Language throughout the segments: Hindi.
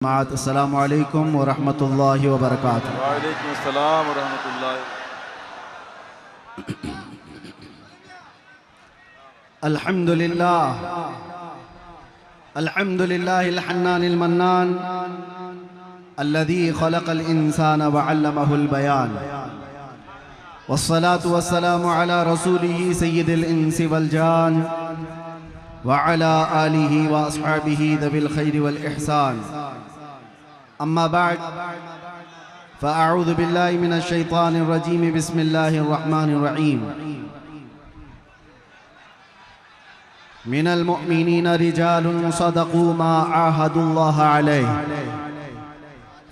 अस्सलामु अलैकुम व रहमतुल्लाहि व बरकातुहू। वालेकुम अस्सलाम व रहमतुल्लाहि। अल्हम्दुलिल्लाह अल्हम्दुलिल्लाहिल हन्नानिल मन्नान अल्लज़ी खलक़ल इंसाना व अल्लमहुल बयान वस्सलातु वस्सलामु अला रसूलिही सय्यिदिल इंसी वल जान व अला आलिही व अस्हाबिही दबिल खैरि वल इहसान। अम्मा बाद फ़अऊज़ु बिल्लाहि मिनश शैतानिर रजीम। बिस्मिल्लाहिर रहमानिर रहीम। मिनल मुअमिनीना रिजालुन सदक़ू मा आहदुल्लाह अलैहि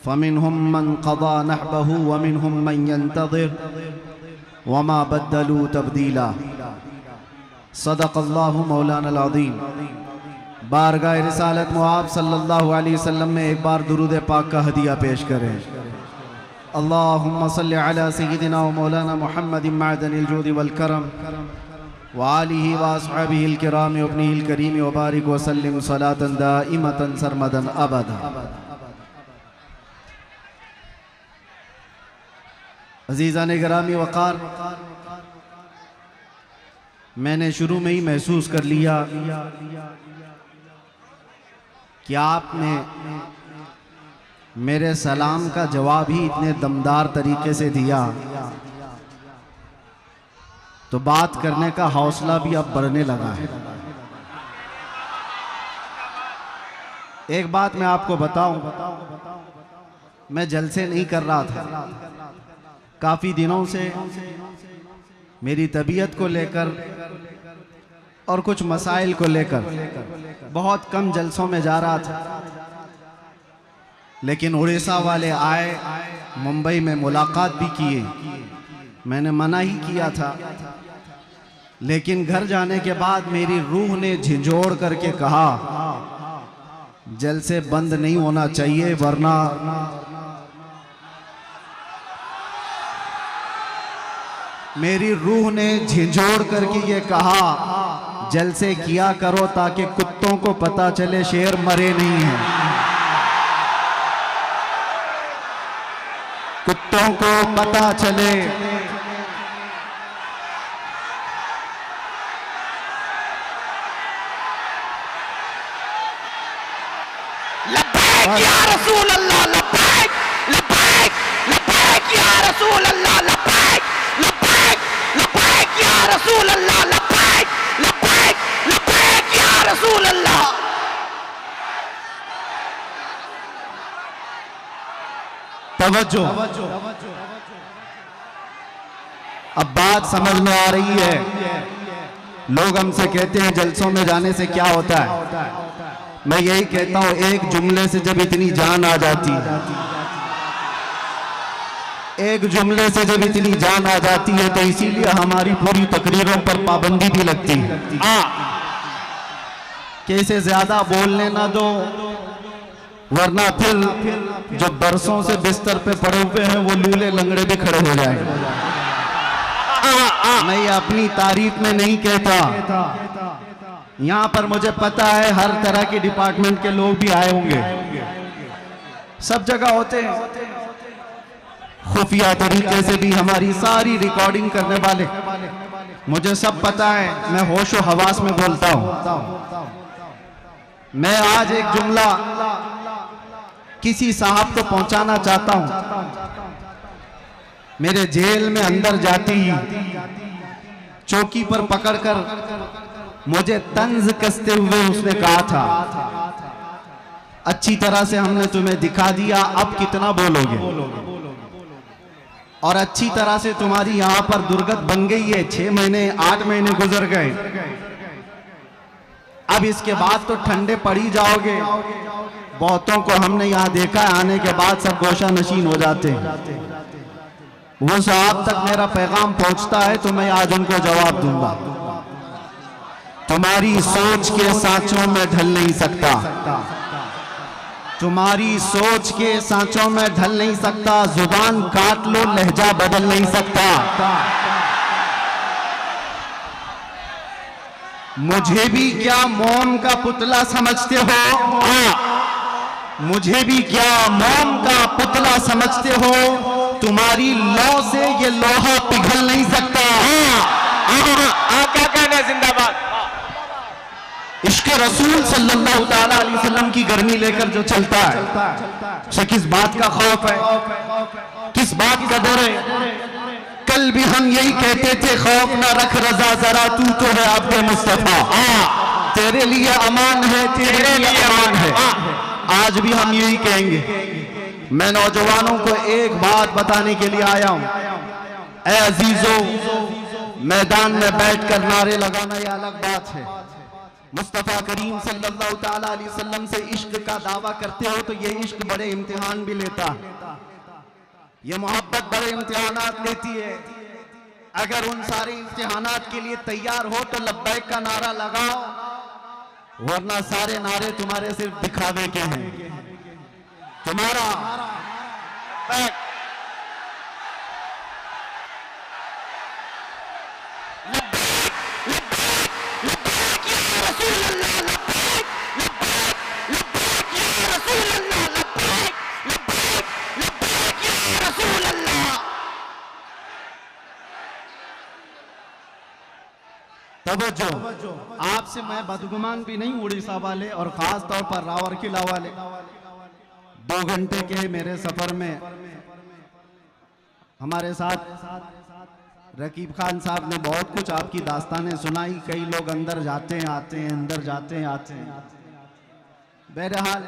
फ़मिनहुम मन क़ज़ा नहबहु व मिनहुम मन यंतज़िर व मा बद्दलू तब्दीला। सदक़ल्लाहु मौलानल अज़ीम। बारगाह रिसालत मुआब सल्लल्लाहु अलैहि वसल्लम में एक बार दुरूद पाक का हदिया पेश करें। अल्लाहुम्मा सल्लि अला सय्यिदिना व मौलाना मुहम्मदिन मअदनिल जूदि वल करम व आलिहि व अस्हाबिहिल किराम व इब्निहिल करीम व बारिक व सल्लिम सलातन दाइमतन सरमदन अबदा। अज़ीज़ान गिरामी वक़ार, मैंने शुरू में ही महसूस कर लिया कि आपने मेरे सलाम का जवाब ही इतने दमदार तरीके से दिया तो बात करने का हौसला भी अब बढ़ने लगा है। एक बात मैं आपको बताऊं, मैं जलसे नहीं कर रहा था। काफी दिनों से मेरी तबीयत को लेकर और कुछ मसाइल को लेकर बहुत कम जलसों में जा रहा था, लेकिन उड़ीसा वाले आए, मुंबई में मुलाकात भी किए। मैंने मना ही किया था, लेकिन घर जाने के बाद मेरी रूह ने झिंझोड़ करके कहा जलसे बंद नहीं होना चाहिए, वरना मेरी रूह ने झिंझोड़ करके ये कहा जलसे किया करो ताकि कुत्तों को पता चले शेर मरे नहीं हैं। कुत्तों को पता चले लब्बैक या रसूल अल्लाह, लब्बैक लब्बैक लब्बैक या रसूल अल्लाह, लब्बैक लब्बैक लब्बैक या रसूल अल्लाह, लब्बैक लब्बैक लब्बैक या रसूल अल्लाह। तवज्जो, अब बात समझ में आ रही है। लोग हमसे कहते हैं जलसों में जाने से क्या होता है। मैं यही कहता हूं, एक जुमले से जब इतनी जान आ जाती है, एक जुमले से जब इतनी जान आ जाती है तो इसीलिए हमारी पूरी तकरीरों पर पाबंदी भी लगती है कि इसे ज्यादा बोलने ना दो, वरना फिर जो बरसों से बिस्तर पे पड़े हुए हैं वो लूले लंगड़े भी खड़े हो जाएंगे। मैं ये अपनी तारीफ में नहीं कहता, यहाँ पर मुझे पता है हर तरह के डिपार्टमेंट के लोग भी आए होंगे, सब जगह होते हैं। खुफिया तरीके से भी हमारी सारी रिकॉर्डिंग करने वाले, मुझे सब पता है, मैं होशो हवास में बोलता हूं। मैं आज एक जुमला किसी साहब को पहुंचाना चाहता हूं। मेरे जेल में अंदर जाती ही चौकी पर पकड़कर मुझे तंज कसते हुए उसने कहा था अच्छी तरह से हमने तुम्हें दिखा दिया, अब कितना बोलोगे। और अच्छी तरह से तुम्हारी यहां पर दुर्गत बन गई है, 6 महीने 8 महीने गुजर गए, अब इसके बाद तो ठंडे पड़ी जाओगे। बहुतों को हमने यहां देखा है, आने के बाद सब गोशा नशीन हो जाते हैं। वो साहब तक मेरा पैगाम पहुंचता है तो मैं आज उनको जवाब दूंगा। तुम्हारी सोच के सांचों में ढल नहीं सकता, तुम्हारी सोच के सांचों में ढल नहीं सकता। जुबान काट लो, लहजा बदल नहीं सकता। मुझे भी क्या मौन का पुतला समझते हो? मुझे भी क्या मोम का पुतला समझते हो? तुम्हारी लौ से ये लोहा पिघल नहीं सकता। क्या कहना है? जिंदाबाद। इश्क रसूल सल्लल्लाहु ताला अलैहि वसल्लम की गर्मी लेकर जो चलता है, उसे किस बात का खौफ है, किस बात का डर है? कल भी हम यही कहते थे, खौफ ना रख रजा जरा, तू तो है अब्दे मुस्तफा। तेरे लिए अमान है, तेरे लिए अमान है। आज भी हम यही कहेंगे। मैं नौजवानों को एक बात बताने के लिए आया हूं। ए अजीजों, मैदान में बैठकर नारे लगाना यह अलग बात है। मुस्तफा करीम सल्लल्लाहु ताला अलैहि वसल्लम से इश्क का दावा करते हो तो ये इश्क बड़े इम्तिहान भी लेता है। ये मोहब्बत बड़े इम्तिहानात लेती है। अगर उन सारे इम्तिहानात के लिए तैयार हो तो लब्बैक का नारा लगाओ, वरना सारे नारे तुम्हारे सिर्फ दिखावे के हैं। तुम्हारा तवज्जो, आपसे मैं बदगुमान भी नहीं, उड़ीसा वाले और खास तौर पर रावरकिला वाले। 2 घंटे के मेरे सफर में हमारे साथ रकीब खान साहब ने बहुत कुछ आपकी दास्तानें सुनाई। कई लोग अंदर जाते हैं आते हैं, अंदर जाते हैं आते हैं। बहरहाल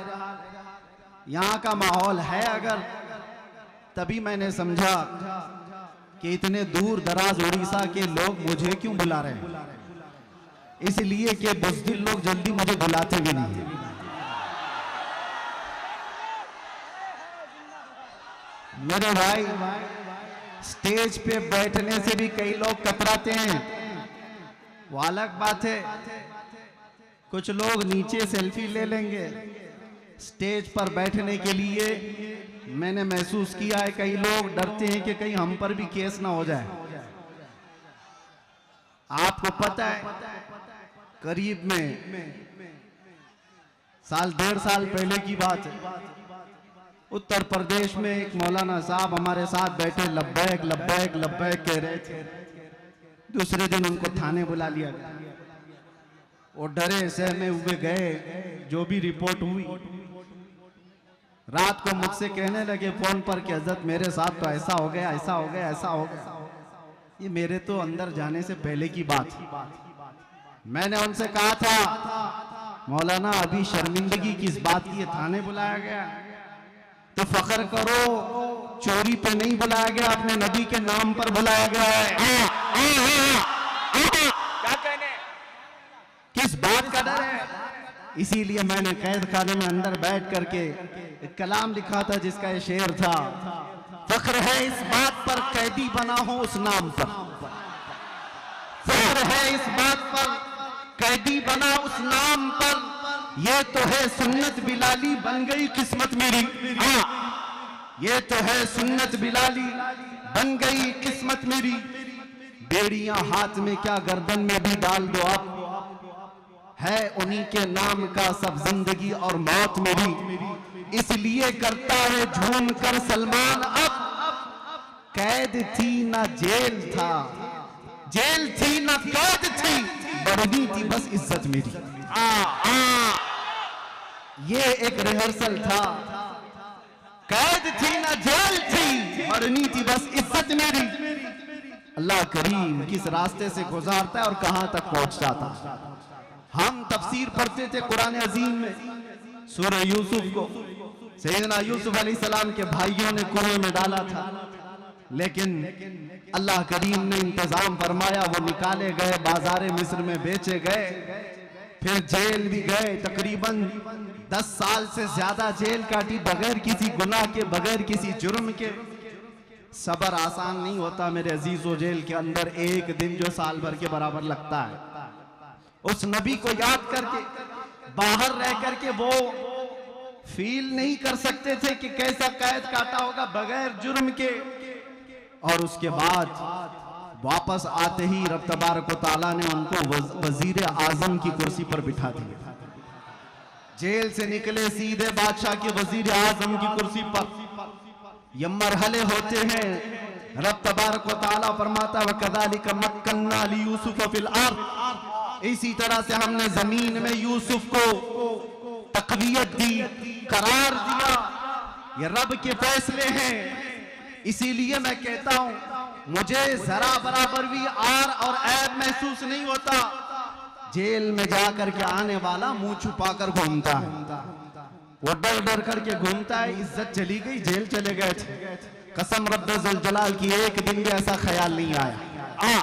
यहाँ का माहौल है अगर, तभी मैंने समझा कि इतने दूर दराज उड़ीसा के लोग मुझे क्यों बुला रहे हैं। इसलिए कि बुज़दिल लोग जल्दी मुझे बुलाते भी नहीं है। मेरे भाई, स्टेज पे बैठने से भी कई लोग कतराते हैं, वो अलग बात है। कुछ लोग नीचे सेल्फी ले लेंगे। स्टेज पर बैठने के लिए मैंने महसूस किया है कई लोग डरते हैं कि कहीं हम पर भी केस ना हो जाए। आपको पता है, करीब में साल 1.5 साल पहले की बात है, उत्तर प्रदेश में एक मौलाना साहब हमारे साथ बैठे लब्बैक लब्बैक लब्बैक कह रहे थे। दूसरे दिन उनको थाने बुला लिया गया। वो डरे सहमे हुए गए। जो भी रिपोर्ट हुई, रात को मुझसे कहने लगे फोन पर कि हजरत मेरे साथ तो ऐसा हो गया, ऐसा हो गया, ऐसा हो गया। ये मेरे तो अंदर जाने से पहले की बात थी। मैंने उनसे कहा था, मौलाना अभी शर्मिंदगी किस बात की, थाने बुलाया गया तो फख्र करो, चोरी पे नहीं बुलाया गया, अपने नबी के नाम पर बुलाया गया है। क्या कहने? किस बात का डर है? इसीलिए मैंने कैद खाने में अंदर बैठ करके एक कलाम लिखा था जिसका ये शेर था, फख्र है इस बात पर कैदी बना हो उस नाम पर। फख्र है इस बात पर कैदी बना उस नाम पर, ये तो है सुन्नत बिलाली बन गई किस्मत मेरी। ये तो है सुन्नत बिलाली बन गई किस्मत मेरी। बेड़ियां हाथ में क्या गर्दन में भी डाल दो आप, है उन्हीं के नाम का सब जिंदगी और मौत में भी। इसलिए करता है झूम कर सलमान अब, कैद थी ना जेल था, जेल थी ना कैद थी, बढ़नी थी बस इज्जत मेरी। ये एक रिहर्सल था। कैद थी ना जेल थी, बढ़नी थी बस इज्जत मेरी। अल्लाह करीम किस रास्ते से गुजारता है और कहां तक पहुंचता था। हम तफसीर पढ़ते थे कुरान अजीम में, सूरह यूसुफ को सैयदना यूसुफ अलैहिस्सलाम के भाइयों ने कुएं में डाला था, लेकिन अल्लाह करीम ने इंतजाम फरमाया, वो निकाले गए, बाजारे मिस्र में बेचे गए, फिर जेल भी गए। तकरीबन 10 साल से ज्यादा जेल काटी बगैर किसी गुनाह के, बगैर किसी जुर्म के। सबर आसान नहीं होता मेरे अजीजों। जेल के अंदर एक दिन जो साल भर के बराबर लगता है, उस नबी को याद करके बाहर रह करके वो फील नहीं कर सकते थे कि कैसा कैद काटा होगा बगैर जुर्म के। और उसके बाद वापस आते ही रब तबारक व तआला ने उनको वजीर आजम की कुर्सी पर बिठा दिया। जेल से निकले सीधे बादशाह के वजीर आजम की कुर्सी पर। ये मरहले होते हैं। रब तबारक व तआला फरमाता है वकज़ालिक मक्कन्ना लियूसुफ फिल अर्द, इसी तरह से हमने जमीन में यूसुफ को तकवीयत दी, करार दिया। ये रब के फैसले हैं। इसीलिए मैं कहता हूं मुझे जरा बराबर भी आर और ऐब महसूस नहीं होता। जेल में जाकर के आने वाला मुंह छुपाकर घूमता है, वो डर डर करके घूमता है। इज्जत चली गई, जेल चले गए थे। कसम रब्बे जुल जलाल की एक दिन भी ऐसा ख्याल नहीं आया,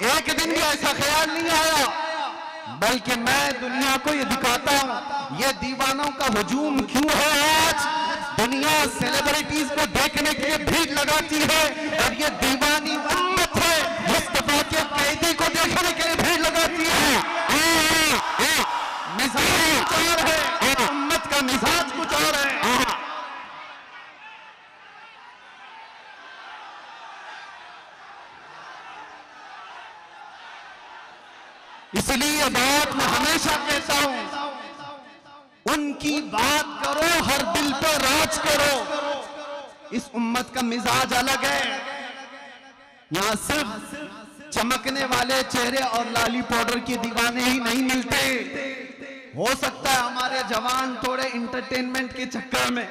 एक दिन भी ऐसा ख्याल नहीं आया। बल्कि मैं दुनिया को ये दिखाता हूं ये दीवानों का हुजूम क्यों है। आज दुनिया सेलिब्रिटीज को देखने के लिए भीड़ लगाती है और ये दीवानी उम्मत है मुस्तफा के कैदी को देखने के लिए भीड़ लगाती है। मिजाज कुछ और है, उम्मत का मिजाज कुछ और है। इसलिए बात मैं हमेशा कहता हूं उनकी बात करो, हर दिल पे राज करो। इस उम्मत का मिजाज अलग है। यहां सिर्फ चमकने वाले चेहरे और लाली पाउडर के दीवाने ही नहीं मिलते। हो सकता है हमारे जवान थोड़े इंटरटेनमेंट के चक्कर में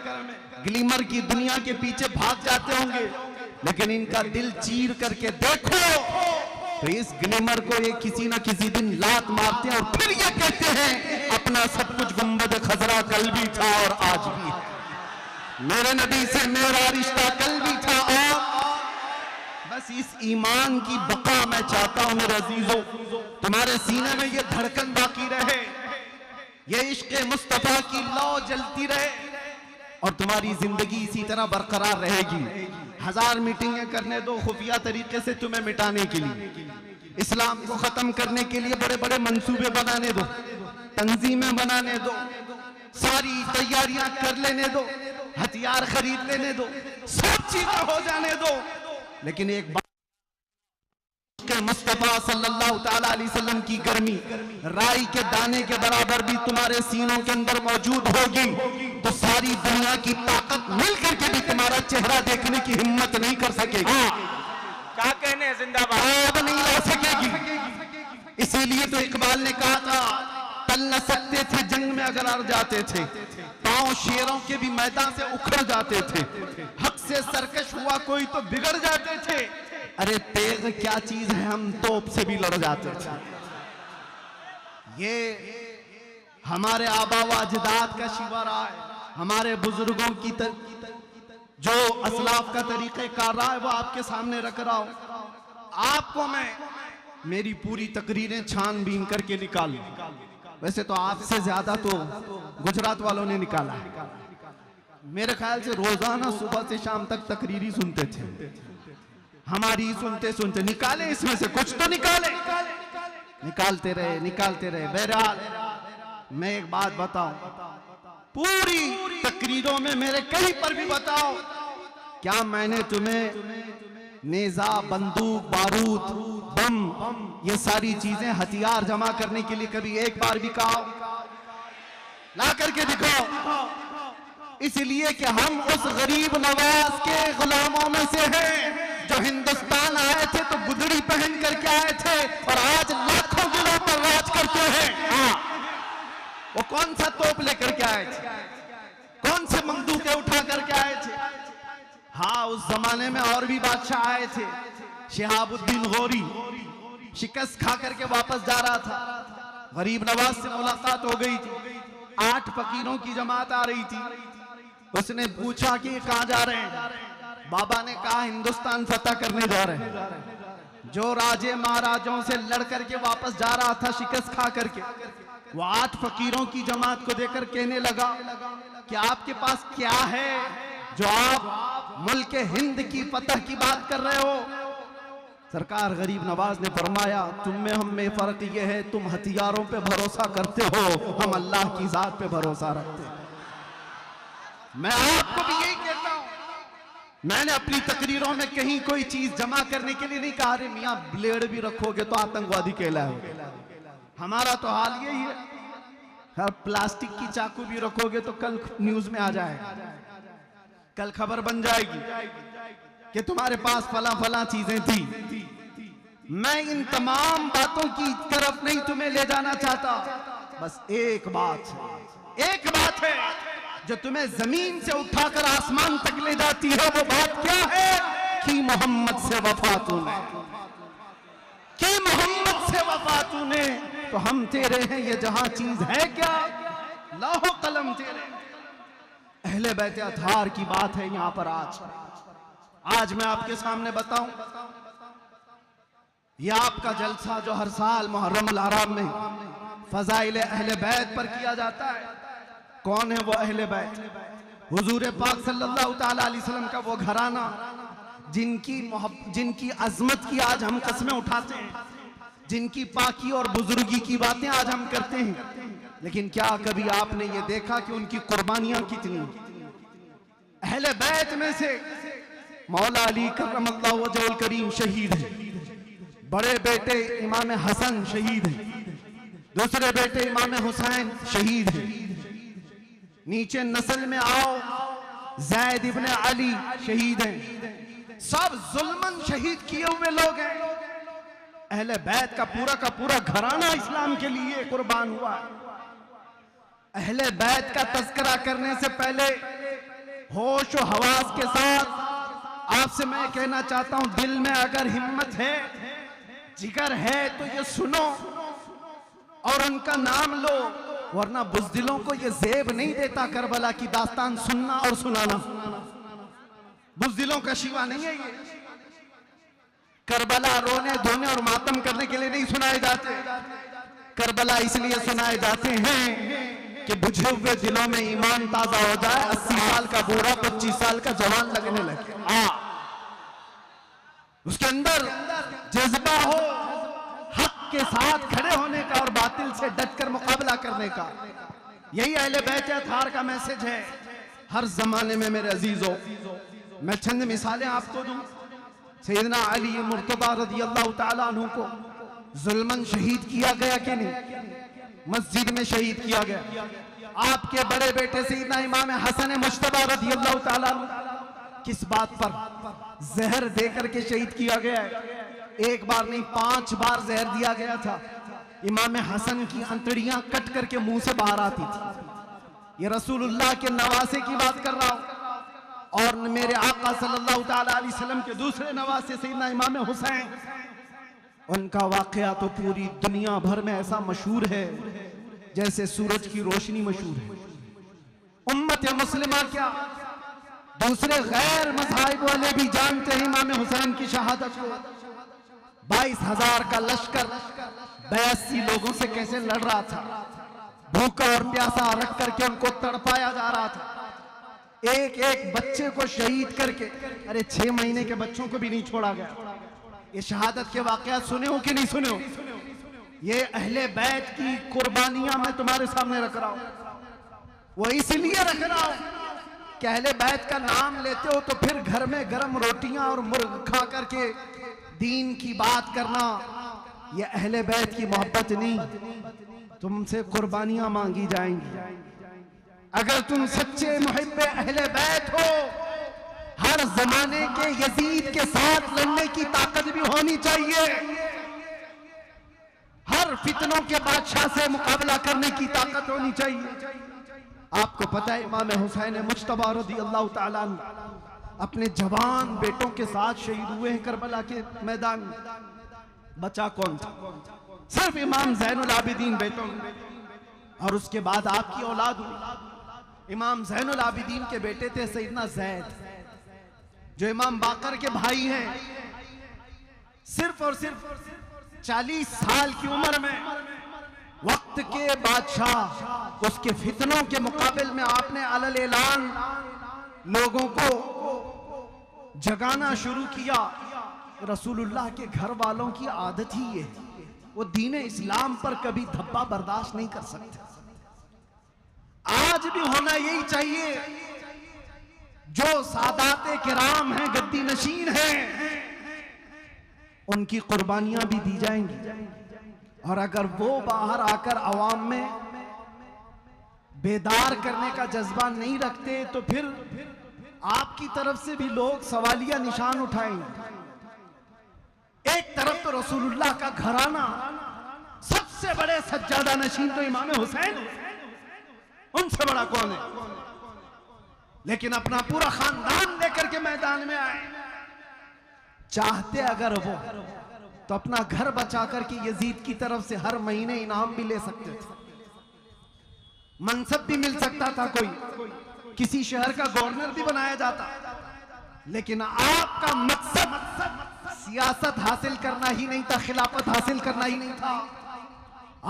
ग्लिमर की दुनिया के पीछे भाग जाते होंगे, लेकिन इनका दिल चीर करके देखो तो इस ग्लिमर को ये किसी ना किसी दिन लात मारते हैं और फिर ये कहते हैं अपना सब कुछ गुंबद खजरा कल भी था और आज भी है। मेरे नबी से मेरा रिश्ता कल भी था और बस इस ईमान की बका मैं चाहता हूं मेरे अजीजों, तुम्हारे सीने में ये धड़कन बाकी रहे, ये इश्क़ मुस्तफा की लौ जलती रहे और तुम्हारी जिंदगी इसी तरह बरकरार रहेगी। हजार मीटिंगें करने दो खुफिया तरीके से तुम्हें मिटाने के लिए, इस्लाम को खत्म करने के लिए बड़े बड़े मंसूबे बनाने दो, तंजीमें बनाने दो, सारी तैयारियां कर लेने दो, हथियार खरीद लेने दो, सब चीजें हो जाने दो, लेकिन एक बात मुस्तफा सल्लल्लाहु ताला अलैहि वसल्लम की गर्मी राई के दाने के बराबर भी तुम्हारे सीनों के अंदर मौजूद होगी तो सारी दुनिया की ताकत मिलकर के भी तुम्हारा चेहरा देखने की हिम्मत नहीं कर सकेगी। क्या कहने जिंदाबाद नहीं ला सकेगी। इसीलिए तो इकबाल ने कहा था टल न सकते थे जंग में अगर हार जाते थे, पांव शेरों के भी मैदान से उखड़ जाते थे, हक से सरकश हुआ कोई तो बिगड़ जाते थे। अरे तेग क्या चीज है, हम तोप से भी लड़ जाते थे। ये हमारे आबा व अजदाद का शिवा रहा है, हमारे बुजुर्गों की जो असलाफ का तरीक़ेकार रहा है वो आपके सामने रख रहा हूं। आपको मैं मेरी पूरी तकरीरें छानबीन करके निकाल, वैसे तो आपसे ज्यादा तो गुजरात वालों ने निकाला है। मेरे ख्याल से रोजाना सुबह से शाम तक तकरीरी सुनते थे, हमारी सुनते सुनते निकाले, इसमें से कुछ तो निकाले, निकालते रहे। बहरहाल मैं एक बात बताऊं, पूरी तकरीरों में मेरे कहीं पर भी बताओ क्या मैंने तुम्हें नेजा, बंदूक, बारूद, बम, ये सारी चीजें हथियार जमा करने के लिए कभी एक बार भी कहा? ला करके दिखाओ। इसलिए कि हम उस गरीब नवाज के गुलामों में से हैं जो हिंदुस्तान आए थे तो गुदड़ी पहन करके आए थे और आज लाखों दिलों पर राज करते हैं। वो कौन सा तोप लेकर के आए थे, कौन से बंदूकें उठा करके आए थे? हाँ, उस जमाने में और भी बादशाह आए थे। शिहाबुद्दीन गौरी शिकस्त खा करके वापस जा रहा था, गरीब नवाज से मुलाकात हो गई थी, 8 फकीरों की जमात आ रही थी। उसने पूछा कि कहां जा रहे हैं? बाबा ने कहा हिंदुस्तान फतह करने जा रहे हैं। जो राजे महाराजों से लड़ करके वापस जा रहा था शिकस्त खा करके, वो 8 फकीरों की जमात को देखकर कहने लगा कि आपके पास क्या है जो आप मुल्क हिंद की फतह की बात कर रहे हो? सरकार गरीब नवाज ने फरमाया तुम में हम में फर्क ये है तुम हथियारों पे भरोसा करते हो, हम अल्लाह की जात पे भरोसा रखते हैं। मैं आपको भी यही कहता हूं, मैंने अपनी तकरीरों में कहीं कोई चीज जमा करने के लिए नहीं कहा अरे मियां ब्लेड भी रखोगे तो आतंकवादी कहलाओगे। हमारा तो हाल यही है, हर प्लास्टिक की चाकू भी रखोगे तो कल न्यूज में आ जाएगा, कल खबर बन जाएगी कि तुम्हारे पास फला फला चीजें थी। मैं इन तमाम बातों की तरफ नहीं तुम्हें ले जाना चाहता, बस एक बात है जो तुम्हें जमीन से उठाकर आसमान तक ले जाती है। वो बात क्या है कि मोहम्मद से वफा तूने, कि मोहम्मद से वफा तूने, तो हम तेरे हैं, ये जहां चीज है क्या, लौह कलम तेरे। अहले बैत अतहार की बात है यहां पर। आज मैं आपके सामने बताऊं, यह आपका जलसा जो हर साल मुहर्रम अल हराम में फजाइल अहले बैत पर किया जाता है। कौन है वो अहले बैत? हुजूर पाक सल्लल्लाहु ताला अलैहि वसल्लम का वो घराना जिनकी अजमत की आज हम कस्में उठाते हैं, जिनकी पाकी और बुजुर्गी की बातें आज हम करते हैं। लेकिन क्या कभी आपने ये देखा कि उनकी कुर्बानियां कितनी? अहले बैत में से मौला अली करमल्लाहु वजहुल करीम शहीद है, बड़े बेटे इमाम हसन शहीद है, दूसरे बेटे इमाम हुसैन शहीद है। नीचे नस्ल में आओ, ज़ैद इब्ने अली शहीद हैं। सब जुल्मन शहीद किए हुए लोग हैं। अहले बैत का पूरा घराना इस्लाम के लिए कुर्बान हुआ। अहले बैत का तज़किरा करने से पहले होश और हवास के साथ आपसे मैं कहना चाहता हूं, दिल में अगर हिम्मत है, जिगर है, तो ये सुनो और उनका नाम लो, वरना बुज़दिलों को ये ज़ेब नहीं देता करबला की दास्तान सुनना और सुनाना। बुज़दिलों का शिवा नहीं है ये। करबला रोने धोने और मातम करने के लिए नहीं सुनाए जाते। करबला इसलिए सुनाए जाते हैं कि बुझे हुए दिलों में ईमान ताजा हो जाए, 80 साल का बूढ़ा 25 साल का जवान लगने लगे। उसके अंदर जज्बा हो हक के साथ खड़े होने का और बातिल से डटकर मुकाबला करने का। यही अहले बैत अतहार का मैसेज है हर जमाने में। मेरे अजीजों, मैं चंद मिसालें आपको दूं। सैयदना अली मुर्तदा रज़ियल्लाहु ताला अन्हु को जुल्मन शहीद किया गया कि नहीं? मस्जिद में शहीद किया गया। आपके बड़े बेटे सैयदना इमाम हसन मुज्तबा रज़ियल्लाहु ताला किस बात पर? जहर देकर के शहीद किया गया है। एक बार नहीं, 5 बार जहर दिया गया था। इमाम हसन की अंतड़ियां कट करके मुंह से बाहर आती थी। ये रसूलुल्लाह के नवासे की बात कर रहा हूं। और मेरे आका सल्लल्लाहु ताला अलैहि वसल्लम के दूसरे नवासे सैयदना इमाम हुसैन, उनका वाकया तो पूरी दुनिया भर में ऐसा मशहूर है जैसे सूरज की रोशनी मशहूर है। उम्मत मुस्लिमा क्या, दूसरे गैर मज़ाहिब वाले भी जानते हैं इमाम हुसैन की शहादत को। 22,000 का लश्कर 82 लोगों से कैसे लड़ रहा था। भूखा और प्यासा रख करके उनको तड़पाया जा रहा था। एक एक बच्चे को शहीद करके, अरे 6 महीने के बच्चों को भी नहीं छोड़ा गया। ये शहादत के वाकयात सुने हो कि नहीं सुने हो? ये अहले बैत की कुर्बानियां मैं तुम्हारे सामने रख रहा हूं। वो इसलिए रख रहा हूं कि अहले बैत का नाम लेते हो तो फिर घर में गरम रोटियां और मुर्ग खा करके दीन की बात करना, ये अहले बैत की मोहब्बत नहीं। तुमसे कुर्बानियां मांगी जाएंगी। अगर तुम सच्चे मुहिब्बे अहले बैत हो, हर जमाने के यजीद के साथ लड़ने की ताकत भी होनी चाहिए। हर फितनों के बादशाह से मुकाबला करने की ताकत होनी चाहिए। आपको पता है इमाम हुसैन मुज्तबा रज़ियल्लाहु ताला अपने जवान बेटों के साथ शहीद हुए हैं करबला के मैदान में। बचा कौन था? सिर्फ इमाम ज़ैनुल आबिदीन बेटों। और उसके बाद आपकी औलाद हुई। इमाम ज़ैनुल आबिदीन के बेटे थे सैयदना ज़ैद, जो इमाम बाकर के भाई हैं। सिर्फ और सिर्फ 40 साल की उम्र में वक्त के बादशाह, उसके फितनों के मुकाबिल में आपने अलल ऐलान लोगों को जगाना शुरू किया। रसूलुल्लाह के घर वालों की आदत ही ये, वो दीन इस्लाम पर कभी धब्बा बर्दाश्त नहीं कर सकते। आज भी होना यही चाहिए। जो सादाते किराम हैं, गद्दी नशीन हैं, उनकी कुर्बानियां भी दी जाएंगी। और अगर वो बाहर आकर अवाम में बेदार करने का जज्बा नहीं रखते तो फिर आपकी तरफ से भी लोग सवालिया निशान उठाएंगे। एक तरफ तो रसूलुल्लाह का घराना, सबसे बड़े सज्जादा नशीन तो इमाम हुसैन, उनसे बड़ा कौन है? लेकिन अपना पूरा खानदान लेकर के मैदान में आए। चाहते अगर वो तो अपना घर बचा करके यजीद की तरफ से हर महीने इनाम भी ले सकते थे, मनसब भी मिल सकता था, कोई किसी शहर का गवर्नर भी बनाया जाता। लेकिन आपका मकसद सियासत हासिल करना ही नहीं था, खिलाफत हासिल करना ही नहीं था।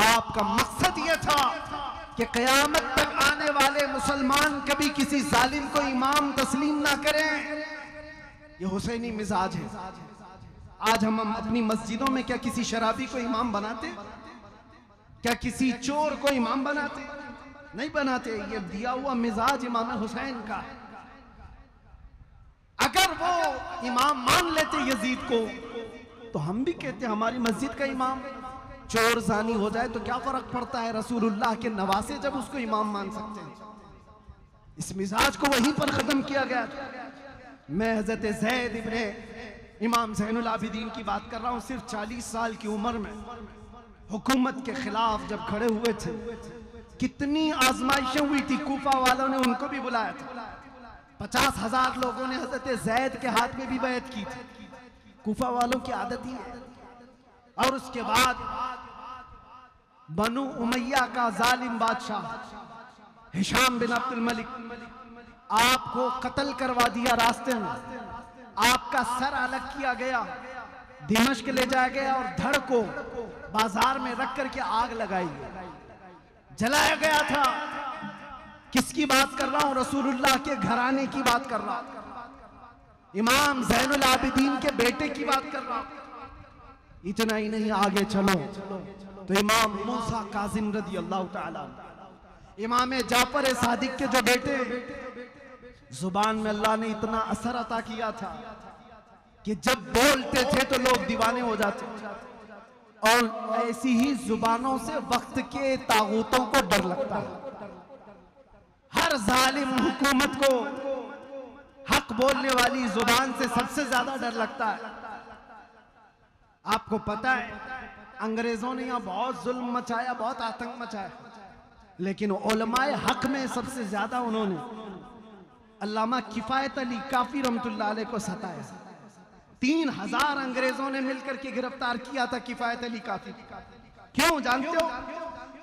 आपका मकसद यह था कि कयामत तक आने वाले मुसलमान कभी किसी जालिम को इमाम तस्लीम ना करें। ये हुसैनी मिजाज है। आज हम अपनी मस्जिदों में क्या किसी शराबी को इमाम बनाते? क्या किसी चोर को इमाम बनाते? नहीं बनाते। ये दिया हुआ मिजाज इमाम हुसैन का है। अगर वो इमाम मान लेते यजीद को तो हम भी कहते हमारी मस्जिद का इमाम चोर जानी हो जाए तो क्या फर्क पड़ता है? रसूलुल्लाह के नवासे जब उसको इमाम मान सकते हैं। इस मिजाज को वहीं पर खत्म किया गया। मैं हजरत ज़ैद इब्ने इमाम ज़ैनुल आबिदीन की बात कर रहा हूं। सिर्फ 40 साल की उम्र में हुकूमत के खिलाफ जब खड़े हुए थे, कितनी आजमाइशें हुई थी। कूफा वालों ने उनको भी बुलाया था। 50,000 लोगों ने हजरत ज़ैद के हाथ में भी बैत की थी। कूफा वालों की आदत ही है। और उसके बाद बनु उमैया का जालिम बादशाह हिशाम बिन अब्दुल मलिक आपको कत्ल करवा दिया। रास्ते में आपका सर अलग किया गया, दिमश्क ले जाया गया और धड़ को बाजार में रख करके आग लगाई, जलाया गया था। किसकी बात कर रहा हूं? रसूलुल्लाह के घराने की बात कर रहा हूं। इमाम ज़ैनुल आबिदीन के बेटे की बात कर रहा हूं। इतना ही नहीं, आगे चलो तो इमाम मूसा काजिम रज़ी अल्लाह ताला, इमाम जाफर सादिक के जो बेटे, जुबान में अल्लाह ने इतना असर अता किया था कि जब बोलते थे तो लोग दीवाने हो जाते। और ऐसी ही जुबानों से वक्त के तागूतों को डर लगता है। हर जालिम हुकूमत को हक बोलने वाली जुबान से सबसे ज्यादा डर लगता है। आपको पता है अंग्रेजों ने यहां बहुत जुल्म मचाया, बहुत आतंक मचाया, लेकिन उलमाए हक में सबसे ज्यादा उन्होंने अल्लामा किफायत अली काफी रहमतुल्लाह अलैह को सताया। 3000 अंग्रेजों ने मिलकर के गिरफ्तार किया था किफायत अली काफी। क्यों जानते हो?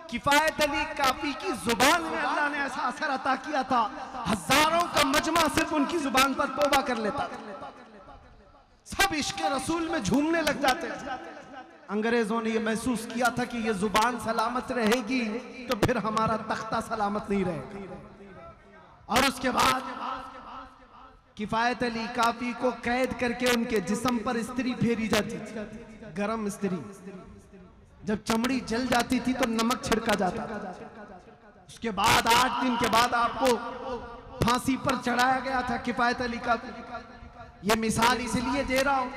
किफायत अली काफी की जुबान में अल्लाह ने ऐसा असर अता किया था, हजारों का मजमा सिर्फ उनकी जुबान पर तौबा कर लेता था। सब इश्क रसूल में झूमने लग जाते। अंग्रेजों ने यह महसूस किया था कि यह जुबान सलामत रहेगी तो फिर हमारा तख्ता सलामत नहीं रहेगा। और उसके बाद किफायत अली काफी को कैद करके उनके जिस्म पर इस्त्री फेरी जाती थी, गरम इस्त्री। जब चमड़ी जल जाती थी तो नमक छिड़का जाता था। उसके बाद 8 दिन के बाद आपको फांसी पर चढ़ाया गया था किफायत अली काफी। ये मिसाल इसलिए दे रहा हूं,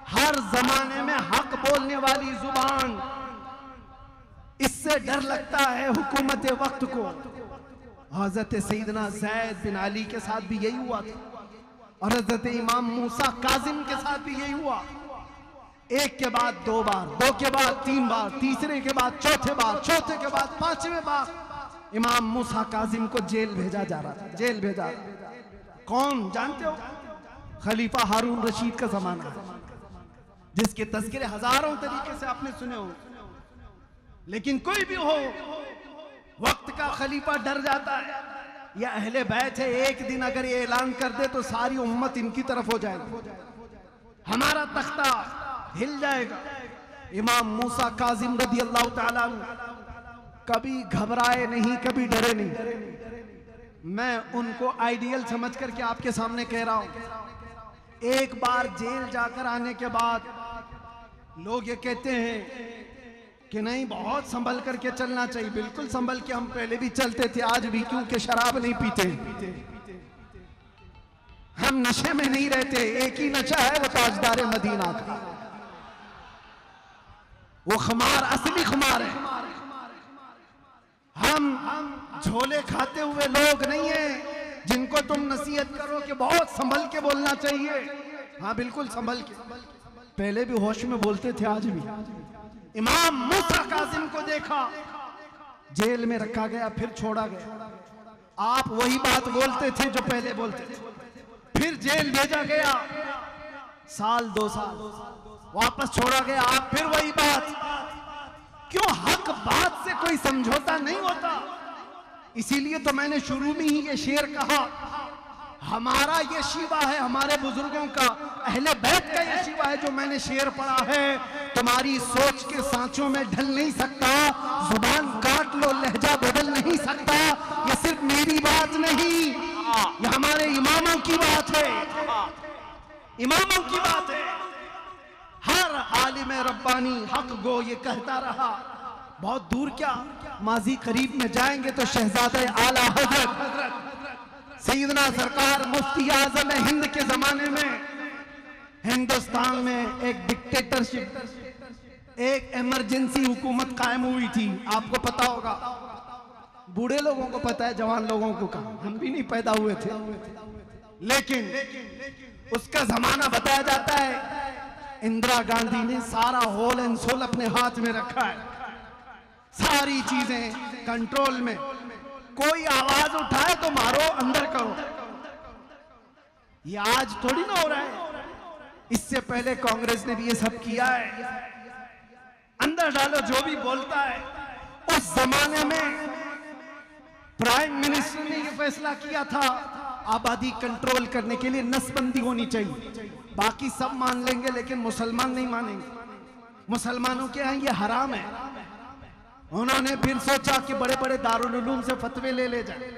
हर जमाने में हक बोलने वाली जुबान, इससे डर लगता है हुकूमत वक्त को। हजरत सईदना ज़ैद बिन अली के साथ भी यही हुआ था और हजरत इमाम मूसा काजिम के साथ भी यही हुआ। एक के बाद 2 बार, 2 के बाद 3 बार, तीसरे के बाद चौथे बार, चौथे के बाद 5वें बार इमाम मूसा काजिम को जेल भेजा जा रहा था। जेल भेजा कौन जानते हो? खलीफा हारून रशीद का जमाना है, जिसके तज़किरे हजारों तरीके से आपने सुने हो। लेकिन कोई भी हो, वक्त का खलीफा डर जाता है। यह अहले बैत है, एक दिन अगर ये ऐलान कर दे तो सारी उम्मत इनकी तरफ हो जाएगी, हमारा तख्ता हिल जाएगा। इमाम मूसा काजिम रज़ी अल्लाह ताला कभी घबराए नहीं, कभी डरे नहीं। मैं उनको आइडियल समझ करके आपके सामने कह रहा हूं। एक बार जेल जाकर आने के बाद लोग ये कहते हैं कि नहीं, बहुत संभल करके चलना चाहिए। बिल्कुल संभल के हम पहले भी चलते थे, आज भी, क्योंकि शराब नहीं पीते, हम नशे में नहीं रहते। एक ही नशा है, वो ताजदार मदीना का, वो खुमार असली खुमार है। हम झोले खाते हुए लोग नहीं है जिनको तुम नसीहत करो कि बहुत संभल के बोलना चाहिए। हाँ बिल्कुल संभल के, पहले भी होश में बोलते थे, आज भी। इमाम मूसा कासिम को देखा, जेल में रखा गया, फिर छोड़ा गया। आप वही बात बोलते थे जो पहले बोलते थे, फिर जेल भेजा गया, साल 2 साल, वापस छोड़ा गया, आप फिर वही बात। क्यों? हक बात से कोई समझौता नहीं होता। इसीलिए तो मैंने शुरू में ही ये शेर कहा, हमारा ये शिवा है, हमारे बुजुर्गों का, अहले बैत का ये शिवा है जो मैंने शेर पढ़ा है। तुम्हारी सोच के सांचों में ढल नहीं सकता, जुबान काट लो लहजा बदल नहीं सकता। ये सिर्फ मेरी बात नहीं, ये हमारे इमामों की बात है, इमामों की बात है। हर आलिम रब्बानी हक गो ये कहता रहा। बहुत दूर क्या, माजी करीब में जाएंगे तो शहजादे आला हजरत सैयदना सरकार मुफ्ती आजम हिंद के जमाने में हिंदुस्तान में एक डिक्टेटरशिप, एक इमरजेंसी हुकूमत कायम हुई थी। आपको पता होगा, बूढ़े लोगों को पता है, जवान लोगों को कहा, हम भी नहीं पैदा हुए थे, लेकिन उसका जमाना बताया जाता है। इंदिरा गांधी ने सारा होल एंड सोल अपने हाथ में रखा है, सारी चीजें कंट्रोल में। कोई आवाज उठाए तो मारो, अंदर करो। ये आज थोड़ी ना हो रहा है, इससे पहले कांग्रेस ने भी ये सब किया है। अंदर डालो जो भी बोलता है। उस जमाने में प्राइम मिनिस्टर ने यह फैसला किया था, आबादी कंट्रोल करने के लिए नसबंदी होनी चाहिए। बाकी सब मान लेंगे लेकिन मुसलमान नहीं मानेंगे, मुसलमानों के यहाँ ये हराम है। उन्होंने फिर सोचा कि बड़े बड़े दारुल उलूम से फतवे ले जाए,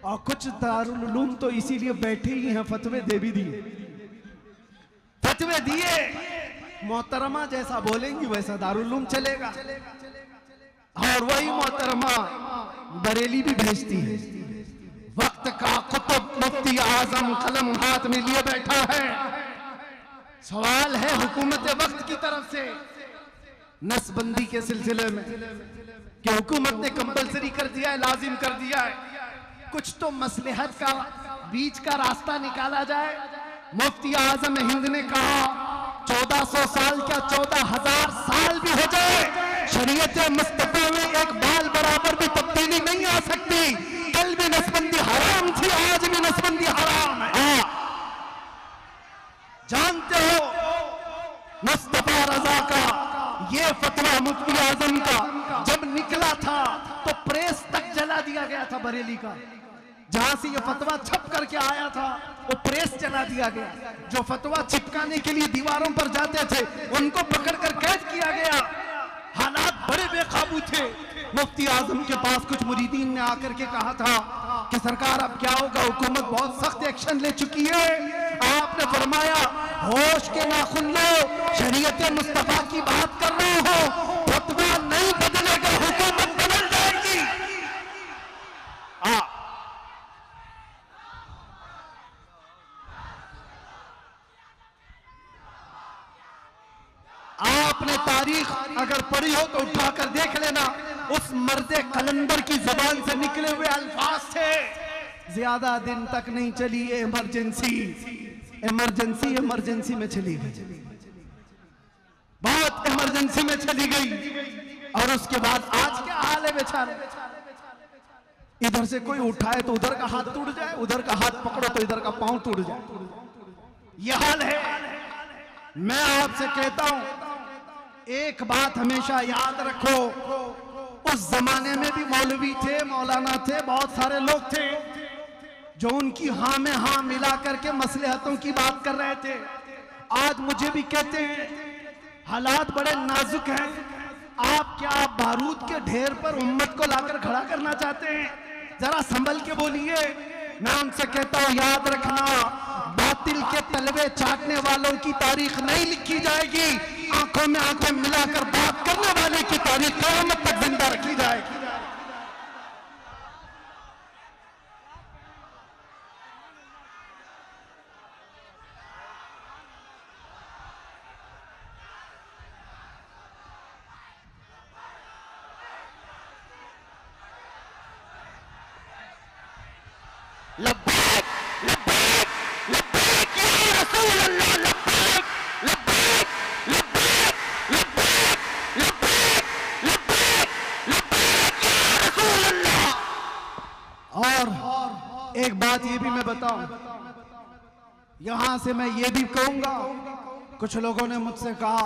और कुछ दारुल उलूम तो इसीलिए बैठे ही हैं, फतवे दे भी दिए, फतवे दिए। मोहतरमा जैसा बोलेंगी वैसा दारुल उलूम चलेगा, और वही मोहतरमा बरेली भी भेजती है। वक्त का कुतुब मुफ्ती आजम कलम हाथ में लिए बैठा है। सवाल है हुकूमत वक्त की तरफ से नसबंदी के सिलसिले में कि हुकूमत ने कंपलसरी कर दिया है, लाजिम कर दिया है, कुछ तो मसलहत का बीच का रास्ता निकाला जाए। मुफ्ती आजम हिंद ने कहा 1400 साल क्या 14,000 साल भी हो जाए, शरीयत मुस्तफा में एक बाल बराबर भी तब्दीली नहीं आ सकती। कल भी नसबंदी हराम थी, आज भी नसबंदी हराम है। जानते हो मुस्तफा रजा का ये फतवा मुफ्ती आजम का जब निकला था तो प्रेस तक जला दिया गया था बरेली का। जहां से ये फतवा छप करके आया था वो प्रेस जला दिया गया। जो फतवा चिपकाने के लिए दीवारों पर जाते थे उनको पकड़कर कैद किया गया। हालात बड़े बेकाबू थे। मुफ्ती आजम के पास कुछ मुरीदीन ने आकर के कहा था कि सरकार अब क्या होगा, हुकूमत बहुत सख्त एक्शन ले चुकी है। आपने फरमाया होश के नाखुन लो, शरीयत मुस्तफा की बात कर रहे हो, फतवा नहीं बदलेगा, हुकूमत बदल जाएगी। आपने तारीख अगर पढ़ी हो तो उठाकर देख लेना, उस मर्दे कलंदर की जुबान से निकले हुए अल्फाज थे, ज्यादा दिन तक नहीं चली ये इमरजेंसी, इमरजेंसी इमरजेंसी में चली गई, बहुत इमरजेंसी में चली गई। और उसके बाद आज क्या हाल है बेचारे, इधर से कोई उठाए तो उधर का हाथ टूट जाए, उधर का हाथ पकड़ो तो इधर का पांव टूट जाए, यह हाल है। मैं आपसे कहता हूं एक बात हमेशा याद रखो, उस जमाने में भी मौलवी थे, मौलाना थे, बहुत सारे लोग थे जो उनकी हाँ में हाँ मिला करके मसलहतों की बात कर रहे थे। आज मुझे भी कहते हैं हालात बड़े नाजुक हैं, आप क्या बारूद के ढेर पर उम्मत को लाकर खड़ा करना चाहते हैं? जरा संभल के बोलिए। मैं उनसे कहता हूं याद रखना, बातिल के तलवे चाटने वालों की तारीख नहीं लिखी जाएगी, आंखों में आंखें मिलाकर बात करने वाले की तारीख क़यामत तक जिंदा रखी जाएगी। लब्बैक लब्बैक लब्बैक या रसूल अल्लाह लब्बैक लब्बैक लब्बैक लब्बैक लब्बैक लब्बैक लब्बैक या रसूल अल्लाह। और एक बात ये भी मैं बताऊं, यहां से मैं ये भी कहूंगा, कुछ लोगों ने मुझसे कहा